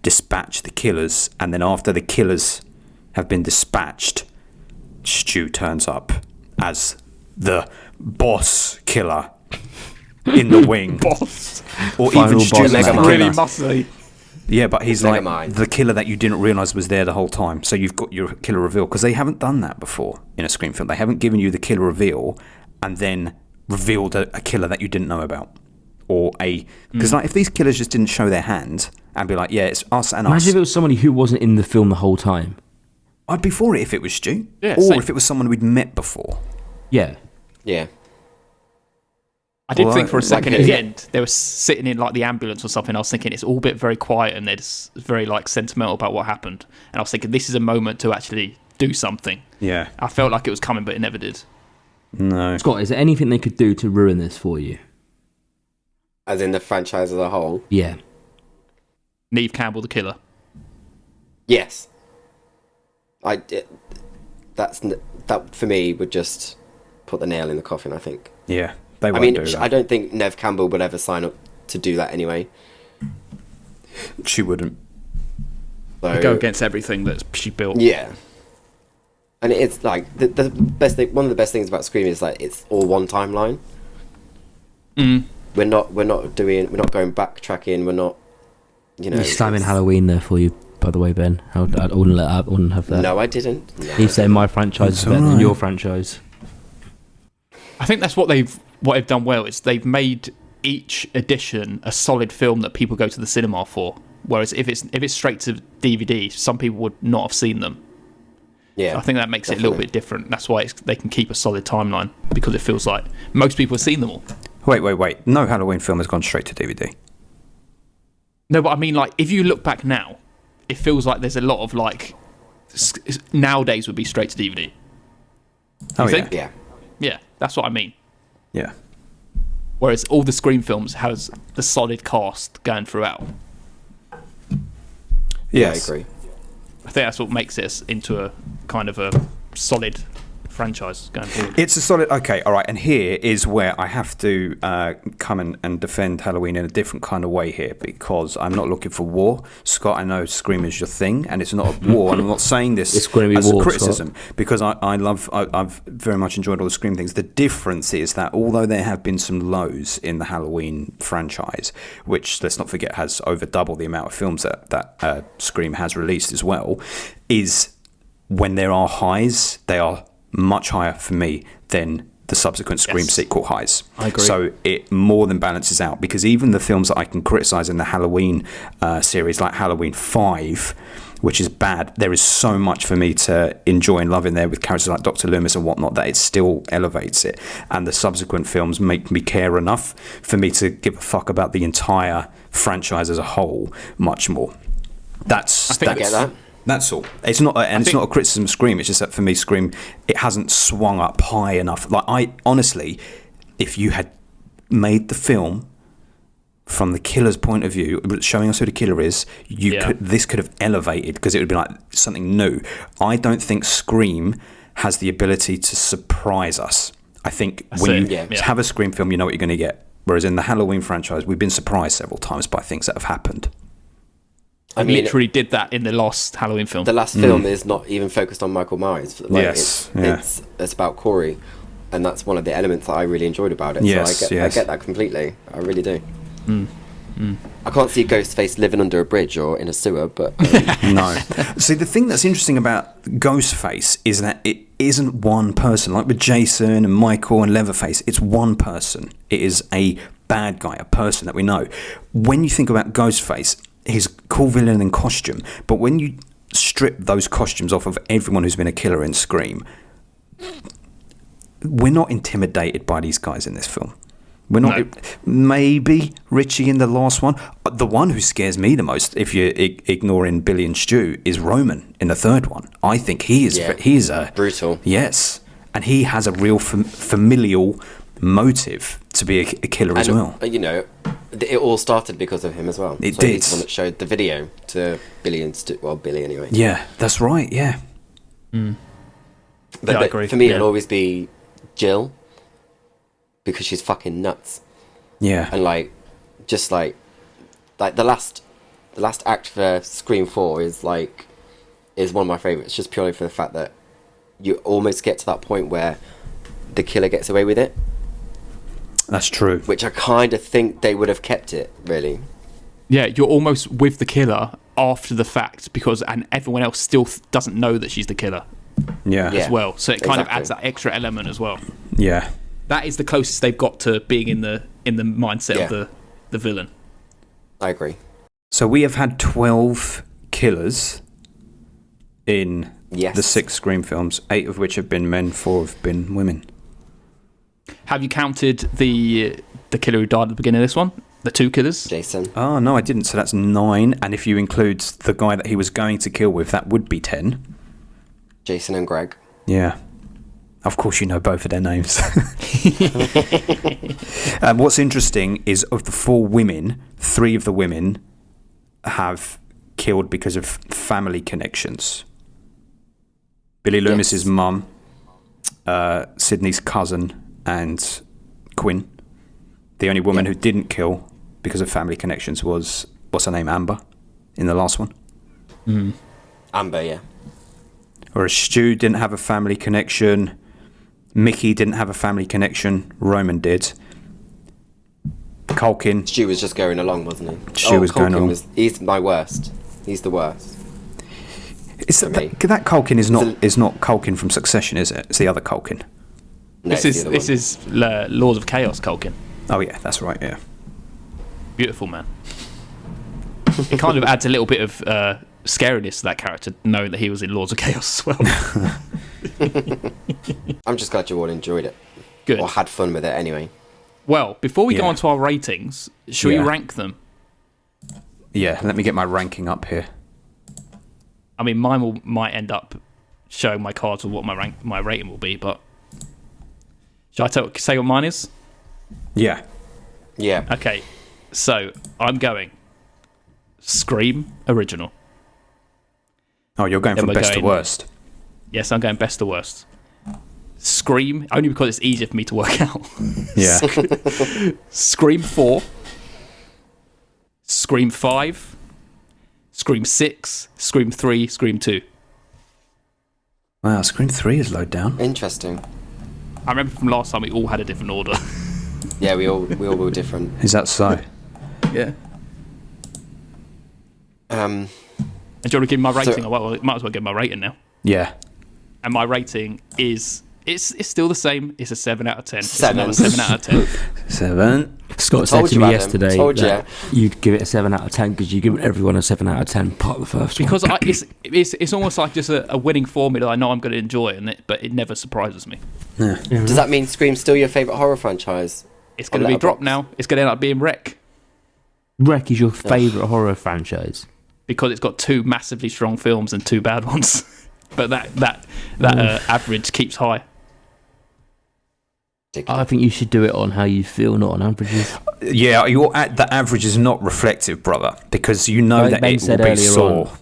dispatch the killers, and then after the killers have been dispatched, Stu turns up as the boss killer in the wing. Boss. Or Final even boss Stu man. the Really killer. muscly. Yeah, but he's like Megamind. the killer that you didn't realise was there the whole time. So you've got your killer reveal, because they haven't done that before in a Scream film. They haven't given you the killer reveal and then revealed a killer that you didn't know about. Or because like if these killers just didn't show their hand and be like, yeah, it's us and Imagine us, if it was somebody who wasn't in the film the whole time. I'd be for it if it was Stu. Yeah, or same. if it was someone we'd met before. Yeah. Yeah. I did Well, think for a second like- at the end, they were sitting in like the ambulance or something. I was thinking it's all bit very quiet and they're just very like sentimental about what happened. And I was thinking this is a moment to actually do something. Yeah. I felt like it was coming, but it never did. No. Scott, is there anything they could do to ruin this for you? As in the franchise as a whole. Yeah. Neve Campbell, the killer. Yes. That for me would just put the nail in the coffin, I think. Yeah. They I won't mean, do that. I don't think Neve Campbell would ever sign up to do that anyway. She wouldn't. So, Go against everything that she built. Yeah. And it's like the best thing. One of the best things about Scream is like it's all one timeline. Mm. We're not going backtracking. We're not, He's slamming it's- Halloween there for you, by the way, Ben. I wouldn't have that. No, I didn't. No, He's saying my franchise is better than your franchise. I think that's what they've done well is they've made each edition a solid film that people go to the cinema for. Whereas if it's straight to DVD, some people would not have seen them. Yeah, I think that makes it a little definitely. bit different. That's why they can keep a solid timeline because it feels like most people have seen them all. Wait. No Halloween film has gone straight to DVD. No, but I mean, like, if you look back now, it feels like there's a lot of, like, nowadays would be straight to DVD. Oh, You think? Yeah. Yeah, that's what I mean. Yeah. Whereas all the Scream films has the solid cast going throughout. Yes. I agree. I think that's what makes it into a kind of a solid franchise going forward. It's a solid. Okay, all right. And here is where I have to come and defend Halloween in a different kind of way here, because I'm not looking for war. Scott, I know Scream is your thing, and it's not a war. And I'm not saying this It's gonna be as war, a criticism, because I've very much enjoyed all the Scream things. The difference is that although there have been some lows in the Halloween franchise, which let's not forget has over double the amount of films that Scream has released as well, is when there are highs, they are much higher for me than the subsequent Scream sequel highs. I agree. So it more than balances out, because even the films that I can criticise in the Halloween series, like Halloween 5, which is bad, there is so much for me to enjoy and love in there with characters like Dr. Loomis and whatnot that it still elevates it. And the subsequent films make me care enough for me to give a fuck about the entire franchise as a whole much more. I get that. That's all. It's not, it's not a criticism of Scream. It's just that for me, Scream, it hasn't swung up high enough. Like I honestly, if you had made the film from the killer's point of view, showing us who the killer is, this could have elevated, because it would be like something new. I don't think Scream has the ability to surprise us. I think when you have a Scream film, you know what you're going to get. Whereas in the Halloween franchise, we've been surprised several times by things that have happened. I literally did that in the last Halloween film. The last film is not even focused on Michael Myers. Like, Yes, it's about Corey, and that's one of the elements that I really enjoyed about it. Yes, so I yes. get that completely. I really do. I can't see Ghostface living under a bridge or in a sewer, but No. See, the thing that's interesting about Ghostface is that it isn't one person. Like with Jason and Michael and Leatherface, it's one person. It is a bad guy, a person that we know. When you think about Ghostface, he's a cool villain in costume, but when you strip those costumes off of everyone who's been a killer in Scream, we're not intimidated by these guys in this film. We're not. No. Maybe Richie in the last one. The one who scares me the most, if you're ignoring Billy and Stu, is Roman in the third one. I think he is. Yeah. He's a brutal. Yes, and he has a real familial motive to be a killer as well. You know, it all started because of him as well. It so did. He's the one that showed the video to Billy and Stu. Well, Billy anyway. Yeah, that's right. Yeah. But, I agree. For me, Yeah. it'll always be Jill, because she's fucking nuts. Yeah. And just like the last act for Scream 4 is one of my favourites, just purely for the fact that you almost get to that point where the killer gets away with it, That's true. which I kind of think they would have kept it, really. Yeah, you're almost with the killer after the fact and everyone else still doesn't know that she's the killer Yeah. Yeah. as well. So it kind of exactly. adds that extra element as well. Yeah. That is the closest they've got to being in the mindset Yeah. of the villain. I agree. So we have had 12 killers in Yes. the 6 Scream films, 8 of which have been men, 4 have been women. Have you counted the killer who died at the beginning of this one? The 2 killers? Jason. Oh, no, I didn't. So that's 9. And if you include the guy that he was going to kill with, that would be 10. Jason and Greg. Yeah. Of course, you know both of their names. What's interesting is of the 4 women, 3 of the women have killed because of family connections. Billy Loomis's mum, Sydney's cousin, and Quinn. The only woman who didn't kill because of family connections was, what's her name, Amber, in the last one. Amber, yeah. Whereas Stu didn't have a family connection. Mickey didn't have a family connection. Roman did. Culkin. Stu was just going along, wasn't he? Stu was going Culkin along. He's my worst. He's the worst. It's for me. that Culkin is So- not Culkin from Succession, is it? It's the other Culkin. No, This it's the other is one. Lords of Chaos Culkin. Oh yeah, that's right. Yeah. Beautiful man. It kind of adds a little bit of scariness to that character, knowing that he was in Lords of Chaos as well. I'm just glad you all enjoyed it. Good. Or had fun with it anyway. Well, before we go Yeah. on to our ratings, should we Yeah. rank them? Yeah. Let me get my ranking up here. I mean, mine might end up showing my cards of what my rating will be, but should I say what mine is? Yeah. Yeah. Okay, so I'm going Scream Original. Oh, you're going Then from we're best to going- worst. Yes, I'm going best to worst. Scream, only because it's easier for me to work out. Yeah. Scream 4, Scream 5, Scream 6, Scream 3, Scream 2. Wow. Scream 3 is low down. Interesting. I remember from last time we all had a different order. Yeah, we all were different. Is that so? Yeah. Um, And do you want to give me my rating? So- Well, I might as well give my rating now. Yeah. And my rating is it's still the same. It's a 7 out of 10. It's 7. another 7 out of 10. 7. Scott said Told to you, me Adam. yesterday Told you. that you'd give it a 7 out of 10 because you give everyone a 7 out of 10 part of the first one. Because it's almost like just a winning formula. I know I'm going to enjoy it, but it never surprises me. Does that mean Scream's still your favourite horror franchise? It's going to be Letterboxd. dropped now. It's going to end up being Wreck Wreck is your favourite horror franchise. because it's got 2 massively strong films and 2 bad ones. But that average keeps high. I think you should do it on how you feel, not on averages. Yeah. The average is not reflective, brother, because you know Like that Ben it will said be earlier sore.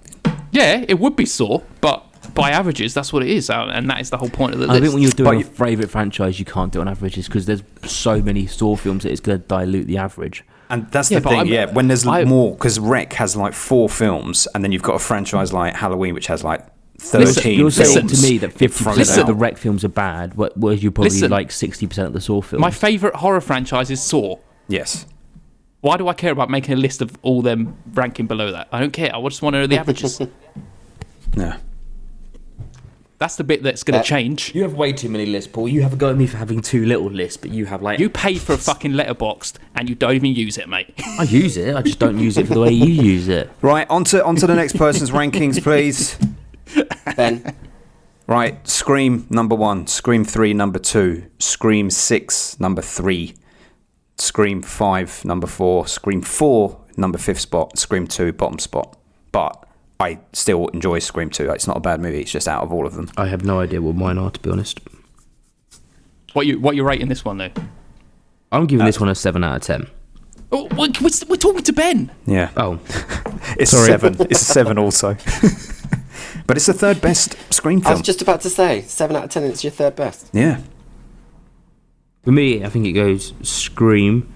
Yeah, it would be sore, but by averages. That's what it is, and that is the whole point of the I list. think when you're doing But a favourite franchise, you can't do it on averages because there's so many Saw films that it's going to dilute the average. And that's Yeah, the but thing, when there's I- more, because Rec has like 4 films, and then you've got a franchise like Halloween, which has like 13 You're saying films. to me that 50% Listen. of the Rec films are bad, whereas you probably Listen. like 60% of the Saw films. My favourite horror franchise is Saw. Yes. Why do I care about making a list of all them ranking below that? I don't care. I just want to know the averages. Yeah. That's the bit that's going to change. You have way too many lists, Paul. You have a go at me for having too little lists, but you have like... You pay for a fucking letterboxd and you don't even use it, mate. I use it, I just don't use it for the way you use it. Right, onto the next person's rankings, please. Ben, Right, Scream number 1, Scream 3 number 2, Scream 6 number 3, Scream 5 number 4, Scream 4 number 5th spot, Scream 2 bottom spot. But I still enjoy Scream 2. It's not a bad movie. It's just out of all of them. I have no idea what mine are, to be honest. What you rating this one, though? I'm giving this one a 7 out of 10. Oh, we're talking to Ben. Yeah. Oh, It's Sorry. 7. It's a 7 also. But it's the third best Scream I film. was just about to say 7 out of 10. It's your third best. Yeah. for me, I think it goes Scream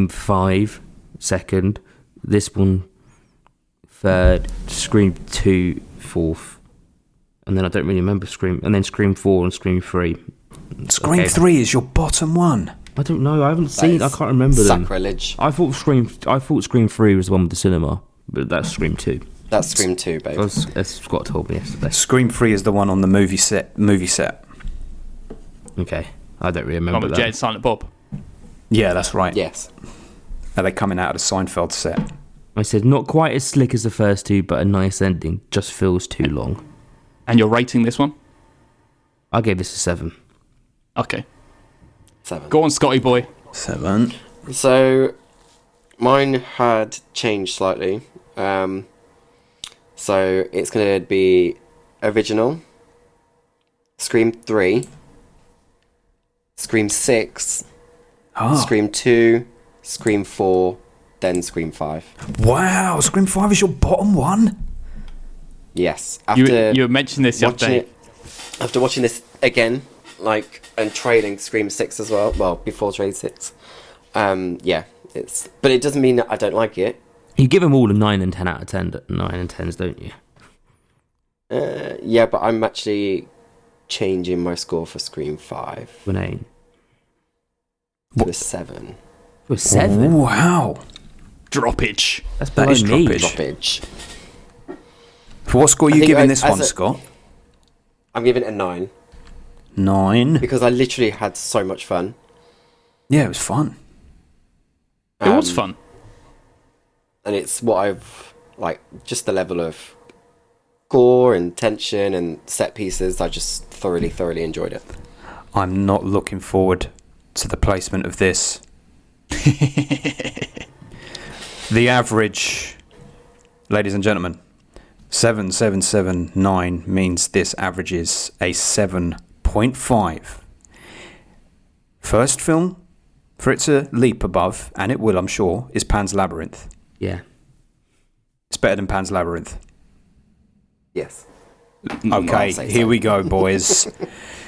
5, second, this one, third, Scream 2, fourth, and then I don't really remember Scream, and then Scream 4 and Scream 3. Scream Okay. 3 is your bottom one. I don't know, I haven't That seen, I is can't remember them. Sacrilege. I thought Scream 3 was the one with the cinema, but that's Scream 2. That's Scream 2, babe. As Scott told me yesterday. Scream 3 is the one on the movie set. Okay, I don't really Come remember with that. Jay and Silent Bob. Yeah, that's right. Yes. Are they coming out of the Seinfeld set? I said, not quite as slick as the first two, but a nice ending. Just feels too long. And you're rating this one? I gave this a 7. Okay. 7. Go on, Scotty boy. 7. So, mine had changed slightly. So, it's going to be original, Scream 3, Scream 6, Oh. Scream 2, Scream 4, then Scream 5. Wow, Scream 5 is your bottom one? Yes. You mentioned this the other watching day. it, after watching this again, and trailing Scream 6 as well, before trailing 6, yeah, but it doesn't mean that I don't like it. You give them all a 9 and 10 out of 10, 9 and 10s, don't you? Yeah, but I'm actually changing my score for Scream 5 An 8. to a 7. To a 7? Wow. Droppage. That's That below is me. droppage. Droppage. For what score are I you think giving I- this as one, a- Scott? I'm giving it a 9 9. because I literally had so much fun. Yeah, it was fun. It was Um, fun. And it's what I've just the level of gore and tension and set pieces. I just thoroughly enjoyed it. I'm not looking forward to the placement of this. The average, ladies and gentlemen, 7779 means this averages a 7.5. First film for it to leap above, and it will, I'm sure, is Pan's Labyrinth. Yeah. It's better than Pan's Labyrinth. Yes. Okay, I'll say here so. we go, boys.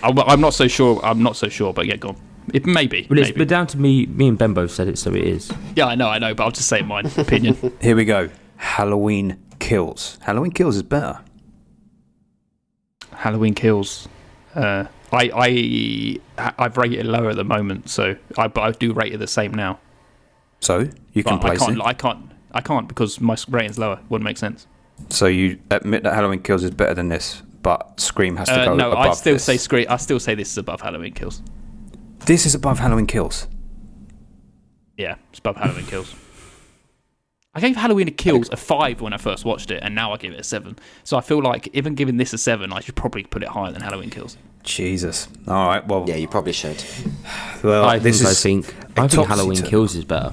I'm not so sure. I'm not so sure, but yeah, go on. It maybe. But it's maybe. but down to me. Me and Ben both said it, so it is. Yeah, I know, but I'll just say my opinion. Here we go. Halloween Kills. Halloween Kills is better. Halloween Kills. I've rated it lower at the moment, but I do rate it the same now. So you can But place it. I can't because my rating's lower. Wouldn't make sense. So you admit that Halloween Kills is better than this, but Scream has to go No, above I still this. say Scream. I still say this is above Halloween Kills. This is above Halloween Kills. Yeah, it's above Halloween Kills. I gave Halloween Kills a 5 when I first watched it, and now I give it a 7. So I feel like even giving this a 7, I should probably put it higher than Halloween Kills. Jesus. All right. Well. Yeah, you probably should. Well, I this think is I a think Halloween topsy-turvy. Kills is better.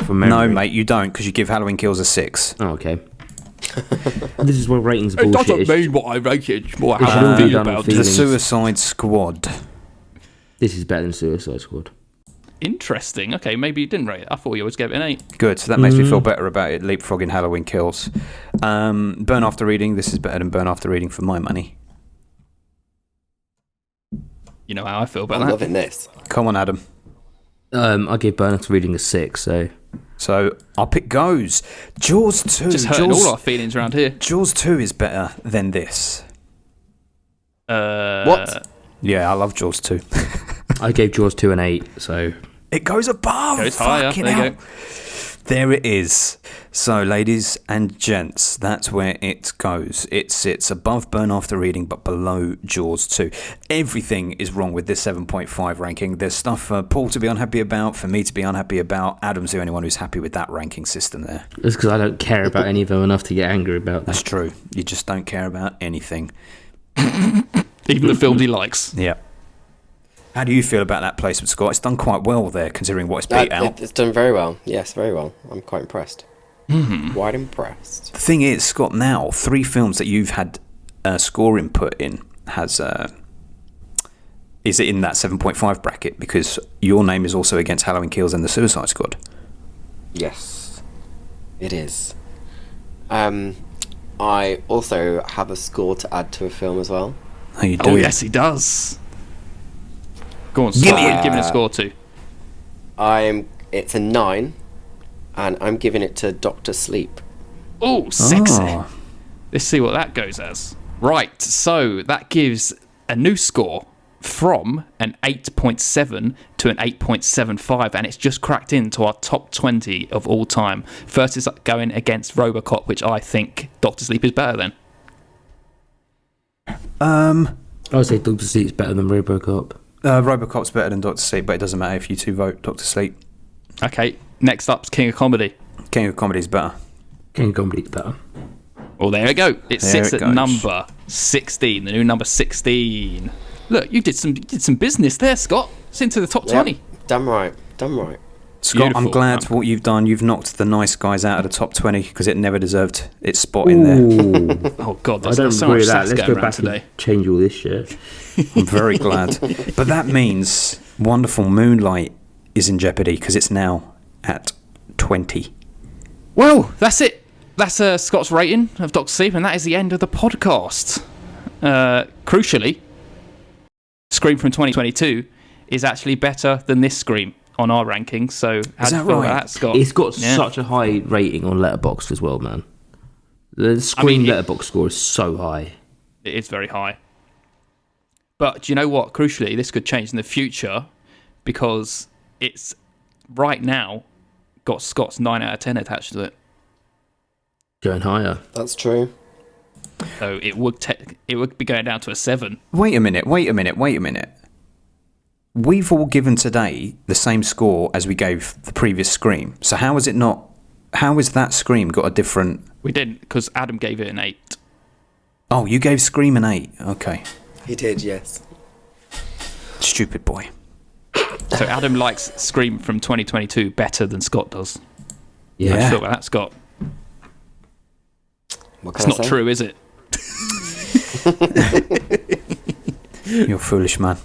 From No, memory. mate, you don't, because you give Halloween Kills a 6. Oh, okay. This is what ratings bullshit is. mean what I rated. What It should all be feel done on about The it. feelings. Suicide Squad. This is better than Suicide Squad. Interesting. Okay, maybe you didn't rate it. I thought you always gave it an 8. Good. So that makes me feel better about it. Leapfrogging Halloween Kills. Burn After Reading. This is better than Burn After Reading for my money. You know how I feel about I'm that. loving this. Come on, Adam. I gave Burn After Reading a 6, So up it goes. Jaws 2. Just hurting all our feelings around here. Jaws 2 is better than this. What? Yeah, I love Jaws 2. I gave Jaws 2 an 8, so... It goes above. Goes higher. Fucking There you hell. go. There it is. So, ladies and gents, that's where it goes. It sits above Burn After Reading, but below Jaws 2. Everything is wrong with this 7.5 ranking. There's stuff for Paul to be unhappy about, for me to be unhappy about. Adam's the only one who's happy with that ranking system there. It's because I don't care about any of them enough to get angry about them. That's true. You just don't care about anything. Even the films he likes. Yeah. How do you feel about that placement, Scott? It's done quite well there, considering what it's beat out. It's done very well. Yes, very well. I'm quite impressed. Quite impressed. The thing is, Scott, now 3 films that you've had score input in is it in that 7.5 bracket? Because your name is also against Halloween Kills and the Suicide Squad. Yes, it is. I also have a score to add to a film as well. Oh, you do? Oh, yes, he does. Go on, Give Scott. me Give it a score to. It's a 9, and I'm giving it to Dr. Sleep. Oh, sexy. Oh. Let's see what that goes as. Right, so that gives a new score from an 8.7 to an 8.75, and it's just cracked into our top 20 of all time. First is going against RoboCop, which I think Dr. Sleep is better than. I would say Dr. Sleep's better than RoboCop. RoboCop's better than Dr. Sleep, but it doesn't matter if you two vote Dr. Sleep. Okay, next up's King of Comedy. King of Comedy's better. King of Comedy's better. Well, there we go. It There sits it at goes. number 16, the new number 16. Look, you did some business there, Scott. It's into the top 20. Yep, damn right. Damn right. Scott, I'm Beautiful. glad what you've done. You've knocked the nice guys out of the top 20 because it never deserved its spot in there. Oh, God, I there's don't so agree much with that. sass Let's going go around back today. and change all this shit. I'm very glad. But that means Wonderful Moonlight is in jeopardy because it's now at 20. Well, that's it. That's Scott's rating of Dr. Sleep, and that is the end of the podcast. Crucially, Scream from 2022 is actually better than this Scream on our rankings. So, how do you that feel right? about that, Scott? It's got Yeah. such a high rating on Letterboxd as well, man. The Scream Letterboxd score is so high. It is very high. But do you know what? Crucially, this could change in the future because it's right now got Scott's 9 out of 10 attached to it. Going higher. That's true. So it would be going down to a 7. Wait a minute. We've all given today the same score as we gave the previous Scream. So how is that Scream got a different... We didn't, because Adam gave it an 8. Oh, you gave Scream an 8. Okay. He did, yes. Stupid boy. So Adam likes Scream from 2022 better than Scott does. Yeah. How do you feel about that, Scott? What It's can I not say? true, is it? You're a foolish man.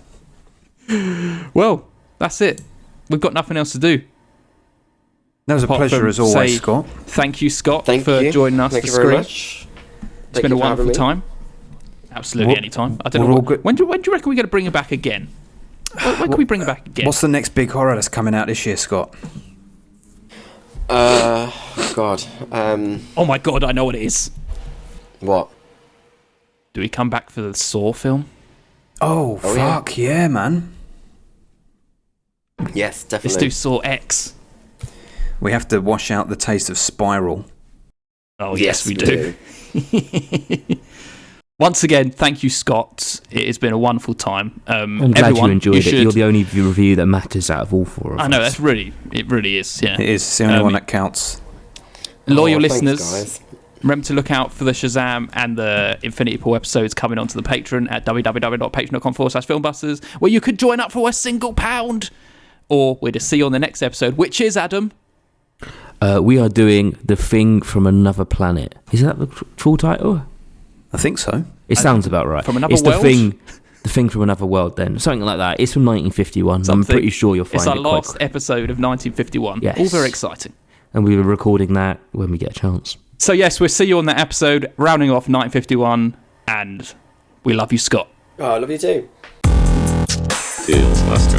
Well, that's it. We've got nothing else to do. That was a Apart pleasure from as always, say Scott. Thank you, Scott, Thank for you. joining us Thank for you very Scream. much. It's been a wonderful time. Absolutely, We're- any time. I don't we're know. all good. When do you reckon we're going to bring it back again? When can we bring it back again? What's the next big horror that's coming out this year, Scott? God. Oh my God, I know what it is. What? Do we come back for the Saw film? Oh, fuck yeah, man. Yes, Let's definitely. do Saw X. We have to wash out the taste of Spiral. Oh, yes, we do. Once again, thank you, Scott. It has been a wonderful time. I'm glad you enjoyed it. You're the only review that matters out of all four of us. I know, it really is, yeah. It is. It's the only one that counts. Loyal thanks, listeners, guys. remember to look out for the Shazam and the Infinity Pool episodes coming onto the Patreon at www.patreon.com/filmbusters, where you could join up for a single £1, or we're to see you on the next episode, which is, Adam. We are doing The Thing from Another Planet. Is that the full title? I think so. It sounds about right. From Another it's World? The Thing The Thing from Another World then. Something like that. It's from 1951. I'm pretty sure you'll find it's our it last quite. episode of 1951. Yes. All very exciting. And we were recording that when we get a chance. So yes, we'll see you on that episode, rounding off 1951, and we love you, Scott. Oh, I love you too. Tales Master.